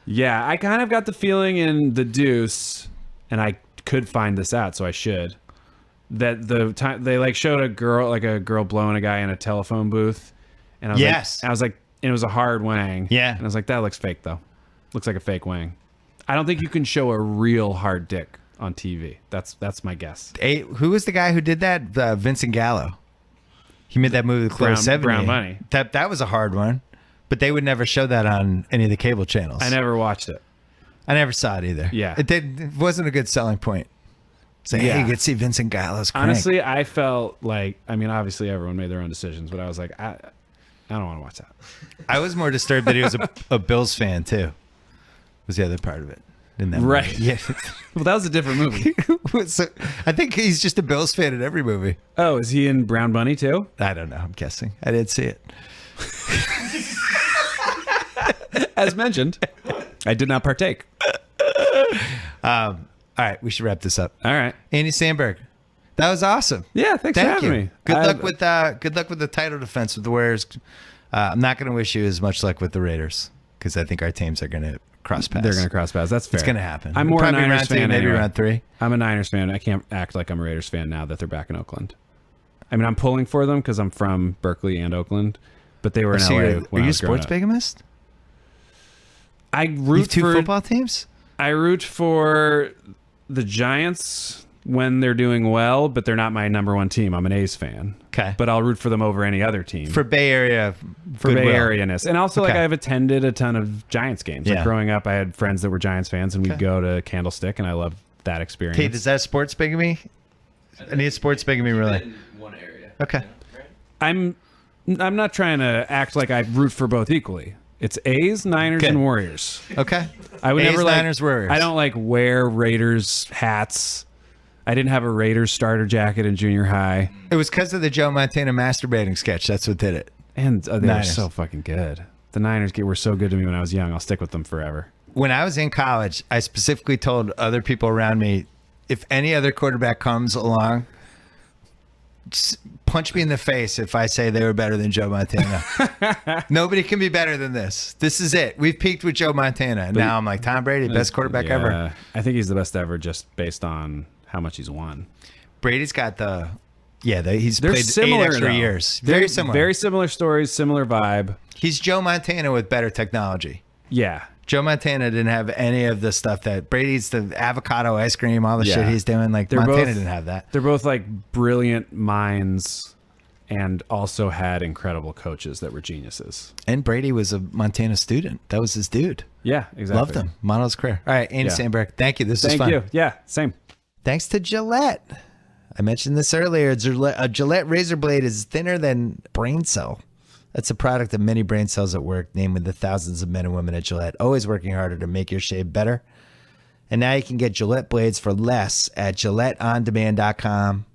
Yeah, I kind of got the feeling in The Deuce, and I could find this out, so I should. That the time they like showed a girl blowing a guy in a telephone booth, and I was like, and it was a hard wang. Yeah, and I was like, that looks fake though. Looks like a fake wang. I don't think you can show a real hard dick on TV. That's my guess. Who was the guy who did that? Vincent Gallo. He made that movie Close 70. Brown Bunny. That was a hard one, but they would never show that on any of the cable channels. I never watched it. I never saw it either. Yeah, it wasn't a good selling point. Say, hey, you could see Vincent Gallo's crank. Honestly, I felt like, I mean, obviously everyone made their own decisions, but I was like, I don't want to watch that. I was more disturbed that he was a Bills fan too. Was the other part of it. In that right. Movie. Yeah. Well, that was a different movie. So, I think he's just a Bills fan in every movie. Oh, is he in Brown Bunny too? I don't know. I'm guessing. I didn't see it. As mentioned, I did not partake. All right, we should wrap this up. All right, Andy Sandberg, that was awesome. Yeah, thanks for having me. Good luck with the title defense with the Warriors. I'm not going to wish you as much luck with the Raiders because I think our teams are going to cross paths. They're going to cross paths. That's fair. It's going to happen. I'm more a Niners fan. Maybe anyway. round 3. I'm a Niners fan. I can't act like I'm a Raiders fan now that they're back in Oakland. I mean, I'm pulling for them because I'm from Berkeley and Oakland, but they were in LA when I was growing Are you a sports up. bigamist? I root for 2 for football teams. I root for the Giants when they're doing well, but they're not my number 1 team. I'm an A's fan. Okay. But I'll root for them over any other team. For Bay Area. For Bay Area-ness. And also, Okay. like, I've attended a ton of Giants games. Yeah. Like, growing up, I had friends that were Giants fans, and we'd go to Candlestick, and I loved that experience. Kate, is that sports bigamy? I need sports bigamy, really. In one area. Okay. Right? I'm not trying to act like I root for both equally. It's A's, Niners, Okay. and Warriors. Okay. I would A's, never Niners, Warriors. I don't like wear Raiders hats. I didn't have a Raiders starter jacket in junior high. It was because of the Joe Montana masturbating sketch. That's what did it. And they were Niners. so fucking good. The Niners were so good to me when I was young. I'll stick with them forever. When I was in college, I specifically told other people around me, if any other quarterback comes along, just punch me in the face if I say they were better than Joe Montana. Nobody can be better than this. This is it. We've peaked with Joe Montana. And now I'm like, Tom Brady, best quarterback ever. I think he's the best ever just based on how much he's won. Brady's got he's They're played similar 8 extra though. years. Very similar. Very similar stories, similar vibe. He's Joe Montana with better technology. Yeah. Joe Montana didn't have any of the stuff that Brady's, the avocado ice cream, all the shit he's doing. Like Montana didn't have that. They're both like brilliant minds and also had incredible coaches that were geniuses. And Brady was a Montana student. That was his dude. Yeah, exactly. Loved him. Modeled his career. All right, Andy Sandberg, thank you. This was fun. Thank you. Yeah, same. Thanks to Gillette. I mentioned this earlier. A Gillette razor blade is thinner than brain cell. That's a product of many brain cells at work, namely the thousands of men and women at Gillette, always working harder to make your shave better. And now you can get Gillette blades for less at GilletteOnDemand.com.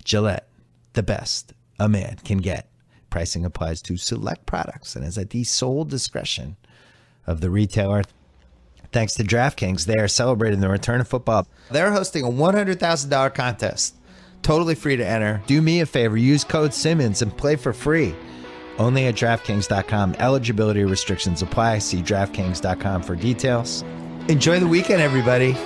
Gillette, the best a man can get. Pricing applies to select products and is at the sole discretion of the retailer. Thanks to DraftKings, they are celebrating the return of football. They're hosting a $100,000 contest Totally free to enter. Do me a favor. Use code Simmons and play for free. Only at DraftKings.com. Eligibility restrictions apply. See DraftKings.com for details. Enjoy the weekend, everybody.